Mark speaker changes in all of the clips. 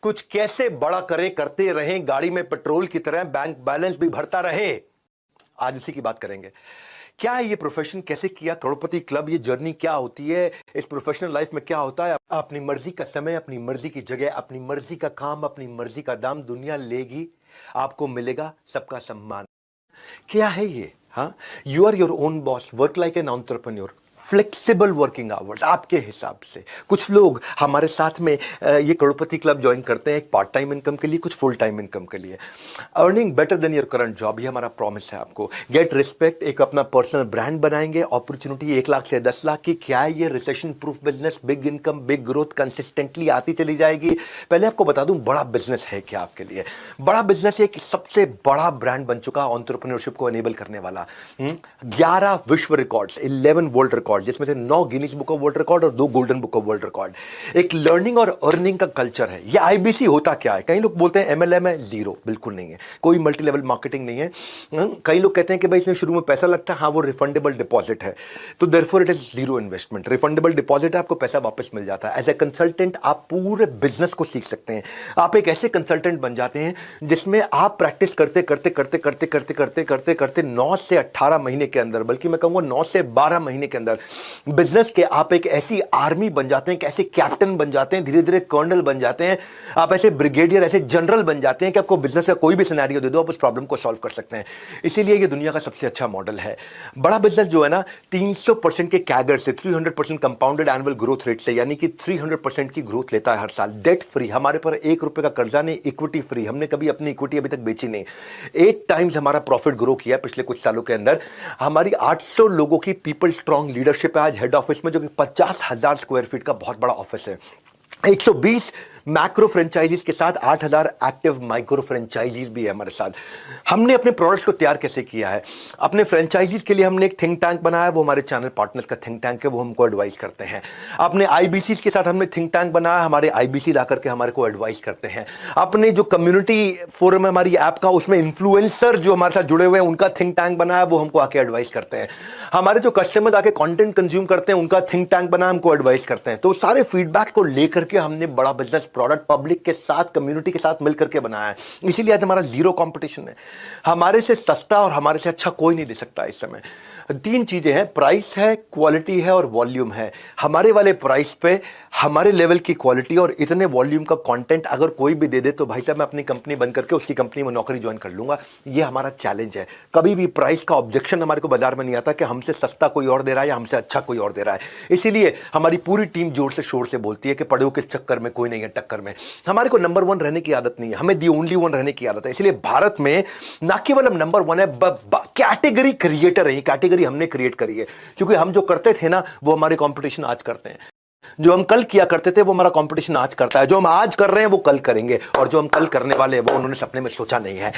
Speaker 1: कुछ कैसे बड़ा करें, करते रहें, गाड़ी में पेट्रोल की तरह बैंक बैलेंस भी भरता रहे। आज उसी की बात करेंगे। क्या है ये प्रोफेशन, कैसे किया करोड़पति क्लब, ये जर्नी क्या होती है, इस प्रोफेशनल लाइफ में क्या होता है। अपनी मर्जी का समय, अपनी मर्जी की जगह, अपनी मर्जी का काम, अपनी मर्जी का दाम दुनिया लेगी, आपको मिलेगा सबका सम्मान। क्या है ये? हाँ, you are your own boss, work like an entrepreneur, flexible working hours आपके हिसाब से। कुछ लोग हमारे साथ में ये करोड़पति क्लब ज्वाइन करते हैं एक पार्ट टाइम इनकम के लिए, कुछ फुल टाइम इनकम के लिए। Earning better than your current job, ये हमारा प्रॉमिस है आपको। गेट रिस्पेक्ट, एक अपना पर्सनल ब्रांड बनाएंगे। अपॉर्चुनिटी 1 लाख से 10 लाख की। क्या है ये? Recession proof business, big income, big growth, consistently आती चली जाएगी। पहले आपको बता दूं बड़ा बिजनेस है क्या आपके लिए। बड़ा बिजनेस एक सबसे बड़ा ब्रांड बन चुका एंटरप्रेन्योरशिप को एनेबल करने वाला। 11 विश्व रिकॉर्ड्स, 11 वर्ल्ड रिकॉर्ड, जिसमें से 9 Guinness book of world record और 2 golden book of world record. एक लर्निंग और अर्निंग का कल्चर है। ये आईबीसी होता क्या है? कई लोग बोलते हैं एमएलएम है, जीरो, बिल्कुल नहीं है। कोई मल्टी लेवल मार्केटिंग नहीं है। कई लोग कहते हैं कि भाई इसमें शुरू में पैसा लगता है, हाँ वो रिफंडेबल डिपॉजिट है, तो therefore it is zero investment. Refundable deposit है, आपको पैसा वापस मिल जाता है। एज ए कंसल्टेंट आप पूरे बिजनेस को सीख सकते हैं। आप एक ऐसे कंसल्टेंट बन जाते हैं जिसमें आप प्रैक्टिस करते करते करते करते करते करते करते करते 9 से 18 महीने के अंदर, बल्कि मैं कहूंगा 9 से 12 महीने के अंदर बिजनेस के आप एक ऐसी आर्मी बन जाते हैं, ऐसे कैप्टन बन जाते हैं, धीरे धीरे कर्नल बन जाते हैं, आप ऐसे ब्रिगेडियर, ऐसे जनरल बन जाते हैं कि आपको बिजनेस का कोई भी सिनेरियो दे दो आप उस प्रॉब्लम को सॉल्व कर सकते हैं। इसीलिए ये दुनिया का सबसे अच्छा मॉडल है। बड़ा बिजनेस जो है ना, 300% के कैगर से, 300% कंपाउंडेड एनुअल ग्रोथ रेट से, यानी कि 300% की ग्रोथ लेता है हर साल। डेट फ्री, हमारे पर 1 रुपए का कर्जा नहीं, इक्विटी फ्री। हमने कभी अपनी इक्विटी अभी तक बेची नहीं। 8 टाइम्स हमारा प्रॉफिट ग्रो किया पिछले कुछ सालों के अंदर। हमारी 800 लोगों की पीपल स्ट्रांग लीडरशिप है आज हेड ऑफिस में, जो कि 50,000 स्क्वायर फीट का बहुत बड़ा ऑफिस है। 120 मैक्रो फ्रेंचाइजीज के साथ 8,000 एक्टिव माइक्रो फ्रेंचाइजीज भी है हमारे साथ। हमने अपने प्रोडक्ट्स को तैयार कैसे किया है? अपने फ्रेंचाइजीज के लिए हमने एक थिंक टैंक बनाया, वो हमारे चैनल पार्टनर्स का थिंक टैंक है, वो हमको एडवाइस करते हैं। अपने आईबीसी के साथ हमने थिंक टैंक बनाया, हमारे आईबीसी ला करके हमारे को एडवाइस करते हैं। अपने जो कम्युनिटी फोरम है हमारी ऐप का, उसमें इन्फ्लुएंसर जो हमारे साथ जुड़े हुए हैं उनका थिंक टैंक बनाया, वो हमको आके एडवाइस करते हैं। हमारे जो कस्टमर आके कंटेंट कंज्यूम करते हैं उनका थिंक टैंक बना, हमको एडवाइस करते हैं। तो सारे फीडबैक को लेकर के हमने बड़ा बिजनेस प्रोडक्ट पब्लिक के साथ, कम्युनिटी के साथ मिलकर के बनाया है। इसीलिए आज हमारा जीरो कंपटीशन है। हमारे से सस्ता और हमारे से अच्छा कोई नहीं दे सकता इस समय। 3 चीजें हैं, प्राइस है, क्वालिटी है और वॉल्यूम है। हमारे वाले प्राइस पे हमारे लेवल की क्वालिटी और इतने वॉल्यूम का कंटेंट अगर कोई भी दे दे तो भाई साहब मैं अपनी कंपनी बंद करके उसकी कंपनी में नौकरी ज्वाइन कर लूंगा। ये हमारा चैलेंज है। कभी भी प्राइस का ऑब्जेक्शन हमारे को बाजार में नहीं आता कि हमसे सस्ता कोई और दे रहा है या हमसे अच्छा कोई और दे रहा है। इसीलिए हमारी पूरी टीम जोर से शोर से बोलती है कि पढ़ो किस चक्कर में, कोई नहीं है टक्कर में। हमारे को नंबर 1 रहने की आदत नहीं है, हमें दी ओनली 1 रहने की आदत है। इसलिए भारत में ना केवल हम नंबर 1 है, कैटेगरी क्रिएटर है। कैटेगरी हमने क्रिएट करी है, क्योंकि हम जो करते थे ना वो हमारे कंपटीशन आज करते हैं। जो हम कल किया करते थे वो हमारा कंपटीशन आज करता है। जो हम आज कर रहे हैं वो कल करेंगे, और जो हम कल करने वाले हैं वो उन्होंने सपने में सोचा नहीं है।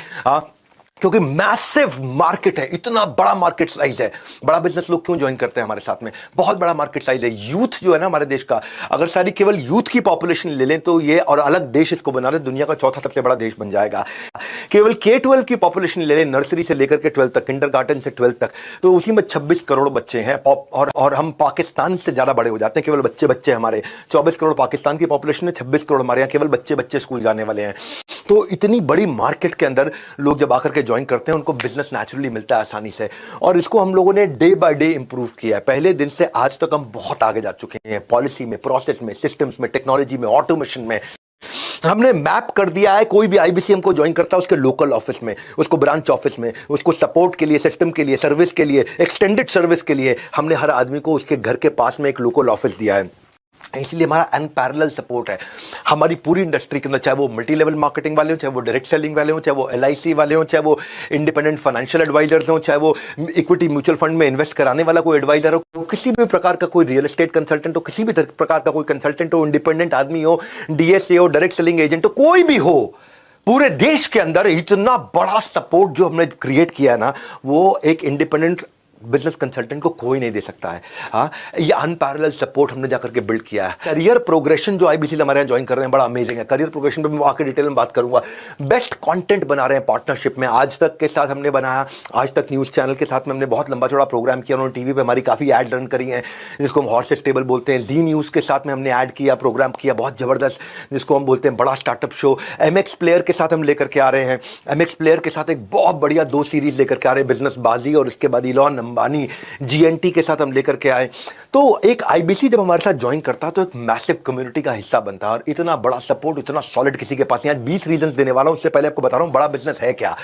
Speaker 1: क्योंकि मैसिव मार्केट है, इतना बड़ा मार्केट साइज है। बड़ा बिजनेस लोग क्यों ज्वाइन करते हैं हमारे साथ में? बहुत बड़ा मार्केट साइज है। यूथ जो है ना हमारे देश का, अगर सारी केवल यूथ की पॉपुलेशन ले लें तो ये, और अलग देश इसको बना ले, दुनिया का चौथा सबसे बड़ा देश बन जाएगा। केवल K-12 की पॉपुलेशन ले लें, नर्सरी से लेकर के 12 तक, किंडरगार्टन से 12 तक, तो उसी में 26 करोड़ बच्चे हैं। और हम पाकिस्तान से ज्यादा बड़े हो जाते हैं। केवल बच्चे हमारे 24 करोड़ पाकिस्तान की पॉपुलेशन है, 26 करोड़ हमारे यहाँ केवल बच्चे स्कूल जाने वाले हैं। तो इतनी बड़ी मार्केट के अंदर लोग जब आकर के ज्वाइन करते हैं उनको बिजनेस नेचुरली मिलता है आसानी से। और इसको हम लोगों ने डे बाय डे इंप्रूव किया है। पहले दिन से आज तक हम बहुत आगे जा चुके हैं, पॉलिसी में, प्रोसेस में, सिस्टम्स में, टेक्नोलॉजी में, ऑटोमेशन में। हमने मैप कर दिया है, कोई भी आईबीसीएम को ज्वाइन करता है उसके लोकल ऑफिस में, उसको ब्रांच ऑफिस में, उसको सपोर्ट के लिए, सिस्टम के लिए, सर्विस के लिए, एक्सटेंडेड सर्विस के लिए हमने हर आदमी को उसके घर के पास में एक लोकल ऑफिस दिया है। इसलिए हमारा अनपैरेलल सपोर्ट है हमारी पूरी इंडस्ट्री के अंदर, चाहे वो मल्टी लेवल मार्केटिंग वाले हो, चाहे वो डायरेक्ट सेलिंग वाले हो, चाहे वो एलआईसी वाले हो, चाहे वो इंडिपेंडेंट फाइनेंशियल एडवाइजर्स हो, चाहे वो इक्विटी म्यूचुअल फंड में इन्वेस्ट कराने वाला कोई एडवाइजर हो, किसी भी प्रकार का कोई रियल एस्टेट कंसल्टेंट हो, किसी भी प्रकार का कोई कंसल्टेंट हो, इंडिपेंडेंट आदमी हो, डीएसए हो, डायरेक्ट सेलिंग एजेंट हो, कोई भी हो, पूरे देश के अंदर इतना बड़ा सपोर्ट जो हमने क्रिएट किया है ना, वो एक इंडिपेंडेंट बिजनेस कंसल्टेंट को कोई नहीं दे सकता है। हाँ, ये अनपैरेलल सपोर्ट हमने जाकर के बिल्ड किया है। करियर प्रोग्रेशन जो आईबीसी हमारे यहाँ ज्वाइन कर रहे हैं, बड़ा अमेजिंग है। करियर प्रोग्रेशन पे मैं आके डिटेल में बात करूंगा। बेस्ट कंटेंट बना रहे हैं पार्टनरशिप में, आज तक के साथ हमने बनाया, आज तक न्यूज चैनल के साथ में हमने बहुत लंबा चौड़ा प्रोग्राम किया, उन्होंने टीवी पे हमारी काफी ऐड रन करी हैं, जिसको हम हॉर्सेस टेबल बोलते हैं। जी न्यूज के साथ में हमने ऐड किया, प्रोग्राम किया बहुत जबरदस्त, जिसको हम बोलते हैं बड़ा स्टार्टअप शो। एमएक्स प्लेयर के साथ हम लेकर के आ रहे हैं, एमएक्स प्लेयर के साथ एक बहुत बढ़िया 2 सीरीज लेकर के आ रहे हैं, बिजनेस बाजी और इसके बाद इलॉन अंबानी जीएनटी के साथ हम लेकर के आए। तो एक आईबीसी जब हमारे साथ ज्वाइन करता है तो एक मैसिव कम्युनिटी का हिस्सा बनता है, और इतना बड़ा सपोर्ट इतना सॉलिड किसी के पास नहीं। आज 20 रीजंस देने वाला हूं। उससे पहले आपको बता रहा हूं बड़ा बिजनेस है क्या।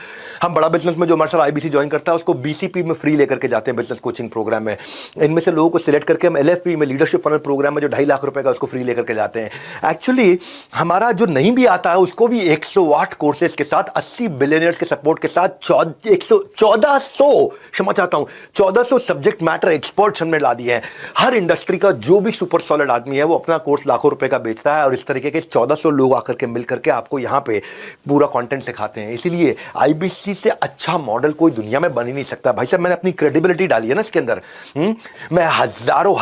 Speaker 1: हम बड़ा बिजनेस में जो हमारे साथ आईबीसी ज्वाइन करता है उसको बीसीपी में फ्री लेकर के जाते हैं, बिजनेस कोचिंग प्रोग्राम में। इनमें से लोगों को सिलेक्ट करके हम एलएफपी में, लीडरशिप फनल प्रोग्राम में, जो 2.5 लाख रुपए का, उसको फ्री लेकर के जाते हैं। एक्चुअली हमारा जो नहीं भी आता है उसको भी 108 कोर्सेज के साथ, 80 बिलियनियर्स के सपोर्ट के साथ, 1400 सब्जेक्ट मैटर एक्सपर्ट्स हमने ला दिए हैं। हर इंडस्ट्री का जो भी सुपर सॉलिड आदमी है वो अपना कोर्स लाखों रुपए का बेचता है, और इस तरीके के 1400 लोग आकर के मिल करके आपको यहां पे पूरा कंटेंट सिखाते हैं। इसीलिए आईबीसी से अच्छा मॉडल कोई दुनिया में बन ही नहीं सकता। भाई साहब, मैंने अपनी क्रेडिबिलिटी डाली है ना इसके अंदर। मैं हजारों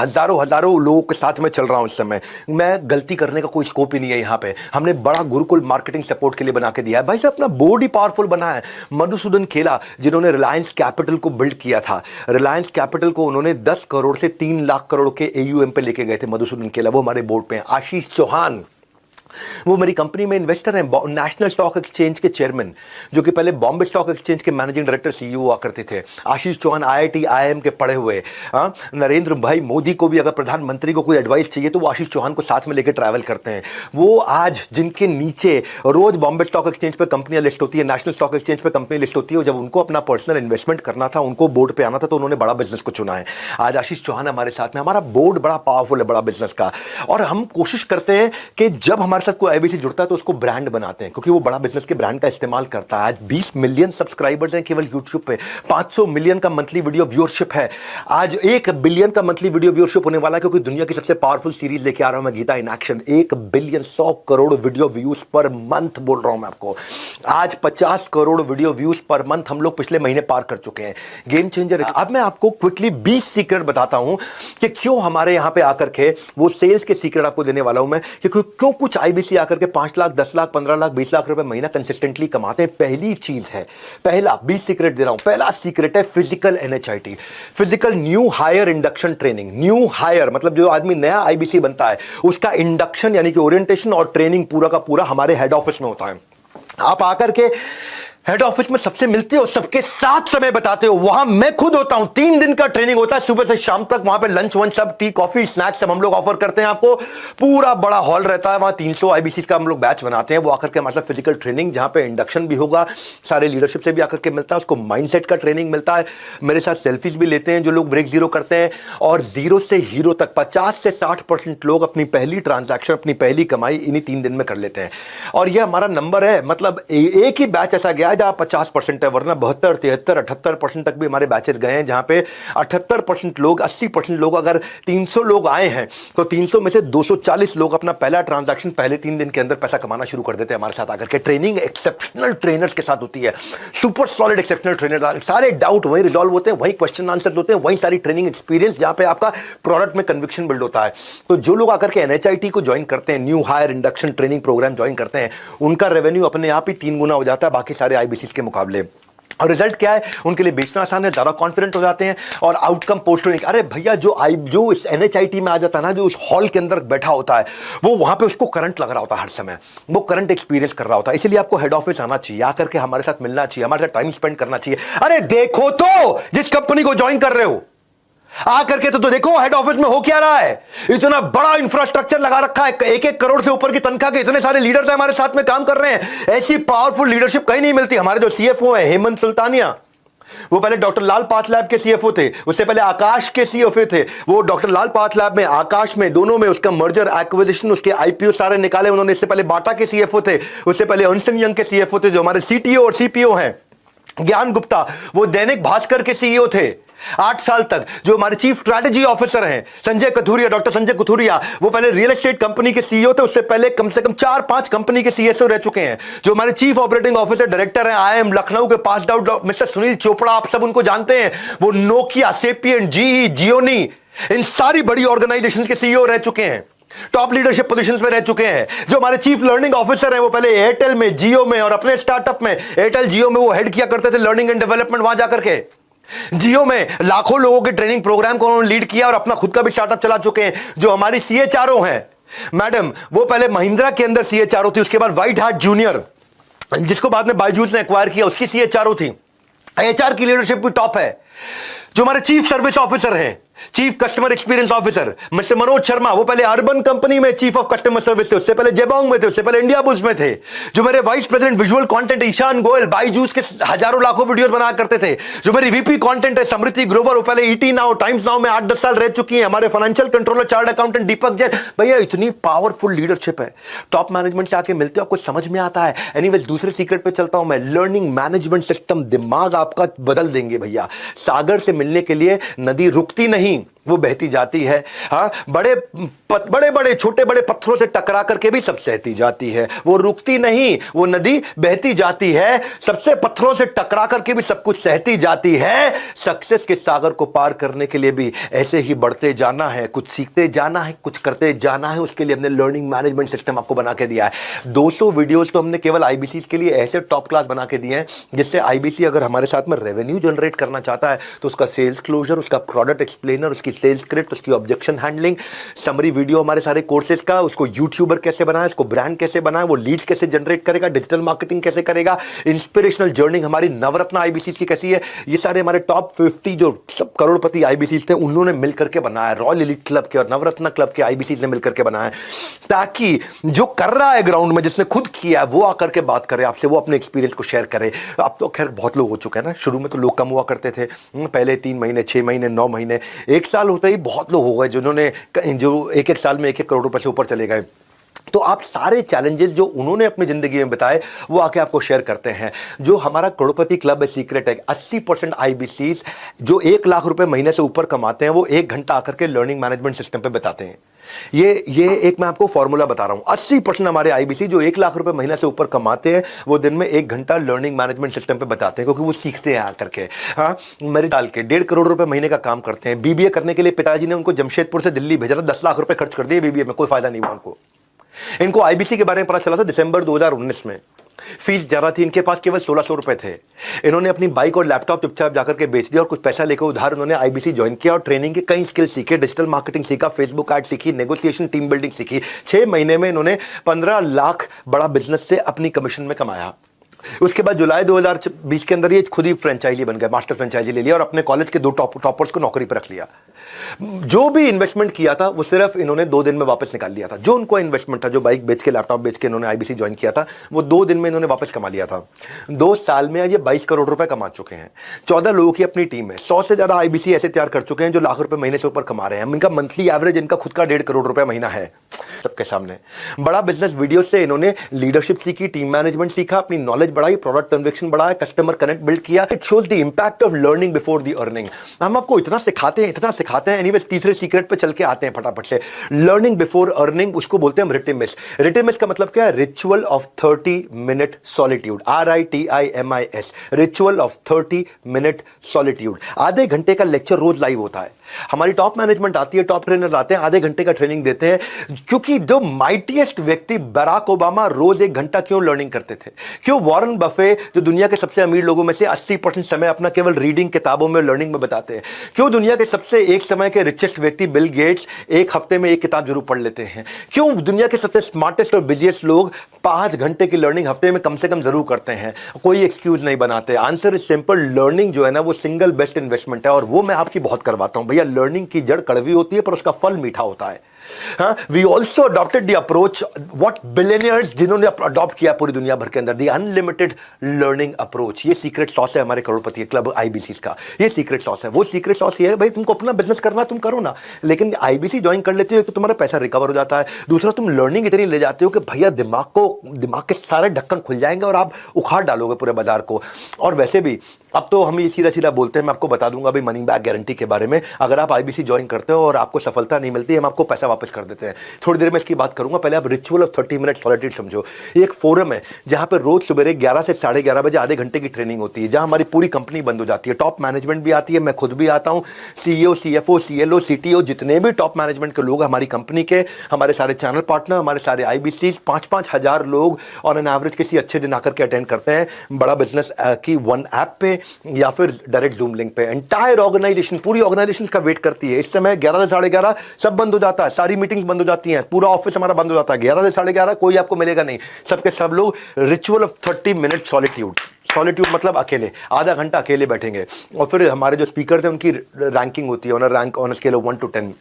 Speaker 1: लोगों के साथ में चल रहा हूं इस समय। मैं गलती करने का कोई स्कोप ही नहीं है। यहां पे हमने बड़ा गुरुकुल मार्केटिंग सपोर्ट के लिए बना के दिया है। भाई साहब, अपना बोर्ड ही पावरफुल बना है। मधुसूदन खेला, जिन्होंने रिलायंस कैपिटल को बिल्ड किया था, रिलायंस कैपिटल को उन्होंने 10 करोड़ से 3 लाख करोड़ के एयूएम पे लेके गए थे मधुसूदन खेला, वो हमारे बोर्ड पे हैं। आशीष चौहान, वो मेरी कंपनी में इन्वेस्टर हैं, नेशनल स्टॉक एक्सचेंज के चेयरमैन, जो कि पहले बॉम्बे स्टॉक एक्सचेंज के मैनेजिंग डायरेक्टर सीईओ हुआ करते थे। आशीष चौहान आईआईटी आईआईएम के पढ़े हुए। नरेंद्र भाई मोदी को भी अगर प्रधानमंत्री को कोई एडवाइस चाहिए तो वो आशीष चौहान को साथ में लेकर ट्रैवल करते हैं। वो आज जिनके नीचे रोज बॉम्बे स्टॉक एक्सचेंज पे कंपनियां लिस्ट होती है, नेशनल स्टॉक एक्सचेंज पे कंपनी लिस्ट होती है, जब उनको अपना पर्सनल इन्वेस्टमेंट करना था, उनको बोर्ड पे आना था, तो उन्होंने बड़ा बिजनेस को चुना है। आज आशीष चौहान हमारे साथ में, हमारा बोर्ड बड़ा पावरफुल है बड़ा बिजनेस का। और हम कोशिश करते हैं कि जब हमारे साथ कोई आईबीसी जुड़ता है तो उसको ब्रांड बनाते हैं, क्योंकि वो बड़ा बिजनेस के ब्रांड का इस्तेमाल करता है। आज 20 मिलियन सब्सक्राइबर्स हैं केवल यूट्यूब पे, 500 मिलियन का मंथली वीडियो व्यूअरशिप है, आज 1 बिलियन का मंथली वीडियो व्यूअरशिप होने वाला है, क्योंकि दुनिया की सबसे पावरफुल सीरीज लेके आ रहा हूं मैं, Geeta in action. 1 billion 100 crore video views per month बोल रहा हूं मैं आपको। आज 50 crore video views per month हम लोग पिछले महीने पार कर चुके हैं। Game changer. अब मैं आपको क्विकली 20 सीक्रेट बताता हूं कि क्यों हमारे यहां पे आकर के, वो सेल्स के सीक्रेट आपको देने वाला हूं मैं, कि क्यों कुछ आईबीसी आकर के 5 लाख 10 लाख 15 लाख 20 लाख रुपए महीना कंसिस्टेंटली कमाते हैं। पहली चीज है, पहला 20 सीक्रेट दे रहा हूं, पहला सीक्रेट है physical NHIT, physical new hire induction training. New hire मतलब जो आदमी नया आईबीसी बनता है उसका इंडक्शन यानी कि ओरिएंटेशन और ट्रेनिंग पूरा का पूरा हमारे हेड ऑफिस में होता है। आप आकर के हेड ऑफिस में सबसे मिलते हो, सबके साथ समय बताते हो, वहां मैं खुद होता हूं। 3 दिन का ट्रेनिंग होता है, सुबह से शाम तक। वहां पे लंच वंच सब, टी कॉफी स्नैक्स सब हम लोग ऑफर करते हैं आपको। पूरा बड़ा हॉल रहता है, वहां 300 आईबीसी का हम लोग बैच बनाते हैं। वो आकर के मतलब फिजिकल ट्रेनिंग, जहां पे इंडक्शन भी होगा, सारे लीडरशिप से भी आकर के मिलता है, उसको माइंडसेट का ट्रेनिंग मिलता है। मेरे साथ सेल्फीज भी लेते हैं जो लोग ब्रेक जीरो करते हैं, और जीरो से हीरो तक 50 से 60% लोग अपनी पहली ट्रांजैक्शन, अपनी पहली कमाई इन्हीं 3 दिन में कर लेते हैं। और ये हमारा नंबर है, मतलब एक ही बैच ऐसा गया जहां 50% है, वरना 72, 73, 78% तक भी हमारे बैचेस गए हैं, जहां पे 78% लोग, 80% लोग, अगर 300 लोग आए हैं तो 300 में से 240 लोग अपना पहला ट्रांजैक्शन पहले 3 दिन के अंदर पैसा कमाना शुरू कर देते हैं हमारे साथ आकर के। ट्रेनिंग एक्सेप्शनल ट्रेनर्स के साथ होती है, सुपर सॉलिड एक्सेप्शनल ट्रेनर। सारे डाउट वहीं रिजॉल्व होते हैं, वहीं क्वेश्चन आंसर होते हैं, वहीं सारी ट्रेनिंग एक्सपीरियंस, जहां पे आपका प्रोडक्ट में कन्विक्शन बिल्ड होता है। तो जो लोग आकर के एनएचआईटी को ज्वाइन करते हैं, new hire induction training program join करते हैं, उनका रेवेन्यू अपने आप ही 3 गुना हो जाता है बाकी सारे आईबीसी के मुकाबले। और रिजल्ट क्या है, उनके लिए बेचना आसान है, ज्यादा कॉन्फिडेंट हो जाते हैं, और आउटकम पोस्ट होने। अरे भैया, जो इस एनएचआईटी में आ जाता है ना, जो उस हॉल के अंदर बैठा होता है, वो वहां पे उसको करंट लग रहा होता है हर समय, वो करंट एक्सपीरियंस कर रहा होता है। इसलिए आपको हेड ऑफिस आना चाहिए, आकर के हमारे साथ मिलना चाहिए, हमारे साथ टाइम स्पेंड करना चाहिए। अरे देखो तो जिस कंपनी को ज्वाइन कर रहे हो, आकर के तो देखो हेड ऑफिस में हो क्या रहा है। इतना बड़ा इंफ्रास्ट्रक्चर लगा रखा है, 1-1 करोड़ से ऊपर की तनख्वाह के इतने सारे लीडर्स हमारे साथ में काम कर रहे हैं। ऐसी पावरफुल लीडरशिप कहीं नहीं मिलती। हमारे जो सीएफओ है हेमंत सुल्तानिया, वो पहले डॉक्टर लाल पाथलैब के सीएफओ थे, उससे पहले आकाश के सीएफओ थे। वो डॉक्टर लाल पाथलैब में, आकाश में, दोनों में उसका मर्जर एक्विजिशन, उसके आईपीओ सारे निकाले उन्होंने। इससे पहले बाटा के सीएफओ थे, उससे पहले अर्नस्ट एंड यंग के सीएफओ थे, जो हमारे सीटीओ और सीपीओ हैं। ज्ञान गुप्ता, वो दैनिक भास्कर के सीईओ थे। 8 साल तक। जो हमारे चीफ स्ट्रैटेजी ऑफिसर हैं संजय कथुरिया, डॉक्टर संजय कथुरिया, वो पहले रियल एस्टेट कंपनी के सीईओ थे, उससे पहले कम से कम 4-5 कंपनी के सीएसओ रह चुके हैं। जो हमारे चीफ ऑपरेटिंग ऑफिसर डायरेक्टर हैं आईआईएम लखनऊ के pass out mister Sunil Chopra, आप सब उनको जानते हैं, वो नोकिया, सेपियन, जीई, जियोनी, इन सारी बड़ी ऑर्गेनाइजेशन के सीईओ रह चुके हैं, टॉप लीडरशिप पोजीशंस में रह चुके हैं। जो हमारे चीफ लर्निंग ऑफिसर हैं वो पहले एयरटेल में, जियो में और अपने स्टार्टअप में, एयरटेल जियो में वो हेड किया करते थे लर्निंग एंड डेवलपमेंट, वहां जाकर के जियो में लाखों लोगों के ट्रेनिंग प्रोग्राम को उन्होंने लीड किया और अपना खुद का भी स्टार्टअप चला चुके हैं। जो हमारी सीएचआरओ हैं मैडम, वो पहले महिंद्रा के अंदर सीएचआरओ थी, उसके बाद व्हाइट हार्ट जूनियर जिसको बाद में बायजूस ने एक्वायर किया उसकी सीएचआरओ थी। एचआर की लीडरशिप भी टॉप है। जो हमारे चीफ सर्विस ऑफिसर हैं, chief customer experience officer mister Manoj Sharma, वो पहले अर्बन कंपनी में चीफ ऑफ कस्टमर सर्विस थे, उससे पहले जेबोंग में थे, उससे पहले इंडिया बुल्स में थे। जो मेरे vice president visual content Ishaan Goyal, Byju's के हजारों लाखों वीडियोस बना करते थे। जो मेरी वीपी कंटेंट है समृति ग्रोवर, वो पहले ईटी नाउ, टाइम्स नाउ में 8-10 साल रह चुकी हैं। हमारे फाइनेंशियल कंट्रोलर चार्ट अकाउंटेंट दीपक जैन, भैया इतनी पावरफुल लीडरशिप है। टॉप मैनेजमेंट से आके मिलते हो आपको समझ में आता है। एनीवेज दूसरे सीक्रेट पे चलता हूं मैं, लर्निंग मैनेजमेंट सिस्टम दिमाग आपका बदल देंगे भैया। सागर से मिलने के लिए नदी रुकती नहीं, वो बहती जाती है। हाँ, बड़े बड़े छोटे बड़े पत्थरों से टकरा करके भी सब सहती जाती है, वो रुकती नहीं, वो नदी बहती जाती है। सबसे पत्थरों से टकरा करके भी सब कुछ सहती जाती है। सक्सेस के सागर को पार करने के लिए भी ऐसे ही बढ़ते जाना है, कुछ सीखते जाना है, कुछ करते जाना है। उसके लिए हमने लर्निंग मैनेजमेंट सिस्टम आपको बना के दिया है। 200 वीडियोस तो हमने केवल आईबीसी के लिए ऐसे टॉप क्लास बना के दिए हैं जिससे आईबीसी अगर हमारे साथ में रेवेन्यू जनरेट करना चाहता है तो उसका सेल्स क्लोजर, उसका प्रोडक्ट एक्सप्लेनर, उसकी सेल्स स्क्रिप्ट, उसकी ऑब्जेक्शन हैंडलिंग, समरी वीडियो हमारे सारे कोर्सेज का, उसको यूट्यूबर कैसे बनाए, उसको ब्रांड कैसे बनाए, वो लीड्स कैसे जनरेट करेगा, डिजिटल मार्केटिंग कैसे करेगा, इंस्पिरेशनल जर्नी हमारी नवरत्न आईबीसी की कैसी है, ये सारे हमारे टॉप 50 जो सब करोड़पति आईबीसी थे उन्होंने मिलकर के बनाया। रॉयल एलीट क्लब के और नवरत्न क्लब के आईबीसी ने मिलकर के बनाया, ताकि जो कर रहा है ग्राउंड में, जिसने खुद किया है, वो आकर के बात करे आपसे, वो अपने एक्सपीरियंस को शेयर करे। अब तो खैर बहुत लोग हो चुके हैं ना, शुरू में तो लोग कम हुआ करते थे, पहले 3 महीने, 6 महीने, 9 महीने, 1 साल होते ही बहुत लोग हो गए जिन्होंने जो एक साल में 1 करोड़ रुपए से ऊपर चले गए। तो आप सारे चैलेंजेस जो उन्होंने अपनी जिंदगी में बताए वो आके आपको शेयर करते हैं। जो हमारा करोड़पति क्लब है सीक्रेट है, 80% आईबीसीज जो 1 लाख रुपए महीने से ऊपर कमाते हैं वो 1 घंटा आकर के लर्निंग मैनेजमेंट सिस्टम पे बताते हैं। ये एक मैं आपको फॉर्मूला बता रहा हूं। 80% हमारे आईबीसी जो 1 लाख रुपए महीना से ऊपर कमाते हैं वो दिन में 1 घंटा लर्निंग मैनेजमेंट सिस्टम पे बताते हैं, क्योंकि वो सीखते हैं आकर के। हाँ, मेरे डाल के 1.5 करोड़ रुपए महीने का काम करते हैं। बीबीए करने के लिए पिताजी ने उनको जमशेदपुर से दिल्ली भेजा था, 10 लाख रुपए खर्च कर दिए बीबीए में, कोई फायदा नहीं हुआ उनको। इनको आईबीसी के बारे में पता चला था दिसंबर 2019 में। फीस ज्यादा थी, इनके पास केवल 1600 रुपए थे। इन्होंने अपनी बाइक और लैपटॉप चुपचाप जाकर के बेच दिया और कुछ पैसा लेकर उधार उन्होंने आईबीसी ज्वाइन किया और ट्रेनिंग के कई स्किल सीखे, डिजिटल मार्केटिंग सीखा, फेसबुक एड सीखी, नेगोशिएशन, टीम बिल्डिंग सीखी। 6 महीने में इन्होंने 15 लाख बड़ा बिजनेस से अपनी कमीशन में कमाया। उसके बाद जुलाई 2020 के अंदर ये खुद ही फ्रेंचाइजी बन गए, मास्टर फ्रेंचाइजी ले लिया और अपने कॉलेज के 2 टॉपर्स को नौकरी पर रख लिया। जो भी इन्वेस्टमेंट किया था वो सिर्फ इन्होंने 2 दिन में वापस निकाल लिया था। जो उनको इन्वेस्टमेंट था, जो बाइक बेच के, लैपटॉप बेच के इन्होंने आईबीसी ज्वाइन किया था, वो 2 दिन में इन्होंने वापस कमा लिया था। 2 साल में ये 22 करोड़ रुपए कमा चुके हैं। 14 लोगों की अपनी टीम है। 100 से ज्यादा आईबीसी ऐसे तैयार कर चुके हैं जो लाख रुपए महीने से ऊपर कमा रहे हैं। इनका मंथली एवरेज इनका खुद का 1.5 करोड़ रुपए महीना है सबके सामने। बड़ा बिजनेस वीडियो से इन्होंने लीडरशिप सीखी, टीम मैनेजमेंट सीखा, अपनी नॉलेज बढ़ाई, प्रोडक्ट कन्विक्शन बढ़ाया, कस्टमर कनेक्ट बिल्ड किया। It shows the impact of learning before the earning. हम आपको इतना सिखाते हैं। एनीवेज तीसरे सीक्रेट पे चल के आते हैं फटाफट से। लर्निंग बिफोर अर्निंग, उसको बोलते हैं हम रिटिमिस। रिटिमिस का मतलब क्या है? Ritual of 30 minute solitude, RITIMIS, ritual of 30 minute solitude. आधे घंटे का लेक्चर रोज लाइव होता है। हमारी टॉप मैनेजमेंट आती है, टॉप ट्रेनर आते हैं, आधे घंटे का ट्रेनिंग देते हैं। क्योंकि जो माइटीएस्ट व्यक्ति बराक ओबामा रोज 1 घंटा क्यों लर्निंग करते थे? क्यों वॉरेन बफे जो दुनिया के सबसे अमीर लोगों में से 80% समय अपना केवल रीडिंग, किताबों में, लर्निंग में बताते हैं? क्यों दुनिया के सबसे एक समय के रिचेस्ट व्यक्ति बिल गेट्स 1 हफ्ते में 1 किताब जरूर पढ़ लेते हैं? क्यों दुनिया के सबसे स्मार्टेस्ट और बिजिएस्ट लोग 5 घंटे की लर्निंग हफ्ते में कम से कम जरूर करते हैं? कोई एक्सक्यूज नहीं बनाते। आंसर इज सिंपल, लर्निंग जो है ना वो सिंगल बेस्ट इन्वेस्टमेंट है। और वो मैं आपकी बहुत करवाता हूं भैया। लर्निंग की जड़ कड़वी होती है पर उसका फल मीठा होता है। We also adopted the approach what billionaires जिन्होंने अडॉप्ट किया पूरी दुनिया भर के अंदर, द अनलिमिटेड लर्निंग अप्रोच। ये सीक्रेट सॉस है हमारे करोड़पति क्लब आईबीसी का। ये सीक्रेट सॉस है। वो सीक्रेट सॉस ये है भाई, तुमको अपना बिजनेस करना तुम करो ना, लेकिन आईबीसी ज्वाइन कर लेते हो तो तुम्हारा पैसा रिकवर हो जाता है। दूसरा, तुम लर्निंग इतनी ले जाते हो कि भैया दिमाग के सारे ढक्कन खुल जाएंगे और आप उखाड़ डालोगे पूरे बाजार को। और वैसे भी अब तो हम ये सीधा सीधा बोलते हैं, मैं आपको बता दूंगा भाई मनी बैक गारंटी के बारे में। अगर आप आईबीसी ज्वाइन करते हो और आपको सफलता नहीं मिलती, हम आपको पैसा वापस कर देते हैं। थोड़ी देर में इसकी बात करूंगा, पहले आप रिचुअल ऑफ 30 मिनट सॉलिट्यूड समझो। ये एक फोरम है जहां पर रोज सुबह 11 से 11:30 बजे आधे घंटे की ट्रेनिंग होती है, जहां हमारी पूरी कंपनी बंद हो जाती है। टॉप मैनेजमेंट भी आती है, मैं खुद भी आता हूं, सीईओ, सीएफओ, सीएलओ, सीटीओ, जितने भी टॉप मैनेजमेंट के लोग हमारी कंपनी के, हमारे सारे चैनल पार्टनर, हमारे सारे आईबीसी, 5-5 हजार लोग ऑन एन एवरेज किसी अच्छे दिन आकर के अटेंड करते हैं। बड़ा बिजनेस की वन ऐप पे या फिर डायरेक्ट जूम लिंक पे। एंटायर ऑर्गेनाइजेशन, पूरी ऑर्गेनाइजेशन का वेट करती है। इस समय 11 से 11:30 सब बंद हो जाता है, सारी मीटिंग्स बंद हो जाती हैं, पूरा ऑफिस हमारा बंद हो जाता है। 11 से 11:30 कोई आपको मिलेगा नहीं, सबके सब लोग ritual of 30 minute solitude. Solitude मतलब अकेले, आधा घंटा अकेले बैठेंगे। और फिर हमारे जो स्पीकर थे उनकी रैंकिंग होती है, ऑन स्केल ऑफ 1 to 10।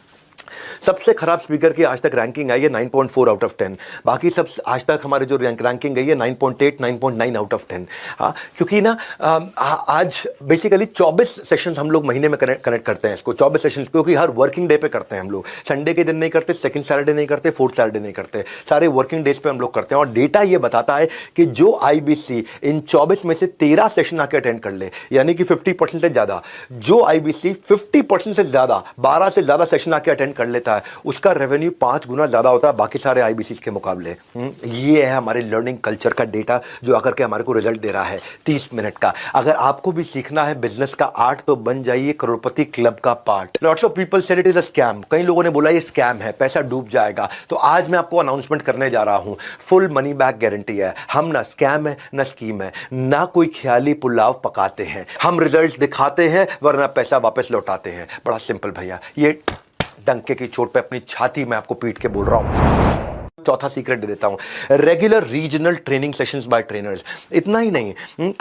Speaker 1: सबसे खराब स्पीकर की आज तक रैंकिंग आई है 9.4 आउट ऑफ 10। बाकी सब आज तक हमारे जो रैंकिंग गई है 9.8, 9.9 आउट ऑफ 10। हाँ, क्योंकि ना आज बेसिकली 24 सेशंस हम लोग महीने में कनेक्ट करते हैं इसको, 24 सेशंस, क्योंकि हर वर्किंग डे पे करते हैं हम लोग। संडे के दिन नहीं करते, सेकंड सैटरडे नहीं करते, फोर्थ सैटरडे नहीं करते, सारे वर्किंग डेज पे हम लोग करते हैं। और डेटा ये बताता है कि जो आईबीसी इन 24 में से 13 सेशन आके अटेंड कर ले, यानी कि 50% से ज्यादा, जो आईबीसी 50% से ज्यादा 12 से ज्यादा सेशन आके अटेंड कर लेता है, उसका रेवेन्यू 5 गुना ज्यादा होता है बाकी सारे आईबीसी के मुकाबले। ये है हमारे लर्निंग कल्चर का डेटा जो आकर के हमारे को रिजल्ट दे रहा है 30 मिनट का। अगर आपको भी सीखना है बिजनेस का आर्ट तो बन जाइए करोड़पति क्लब का part. Lots of people said it is a scam, कई लोगों ने बोला ये स्कैम है, पैसा डूब जाएगा। तो आज मैं आपको अनाउंसमेंट करने जा रहा हूं, फुल मनी बैक गारंटी है। हम ना स्कैम है ना स्कीम है, ना कोई ख्याली पुलाव पकाते हैं, हम रिजल्ट दिखाते हैं वरना पैसा वापस लौटाते हैं। बड़ा सिंपल भैया, ये डंके की चोट पे अपनी छाती में आपको पीट के बोल रहा हूं। चौथा सीक्रेट दे देता हूं, regular regional training sessions bye trainers. इतना ही नहीं,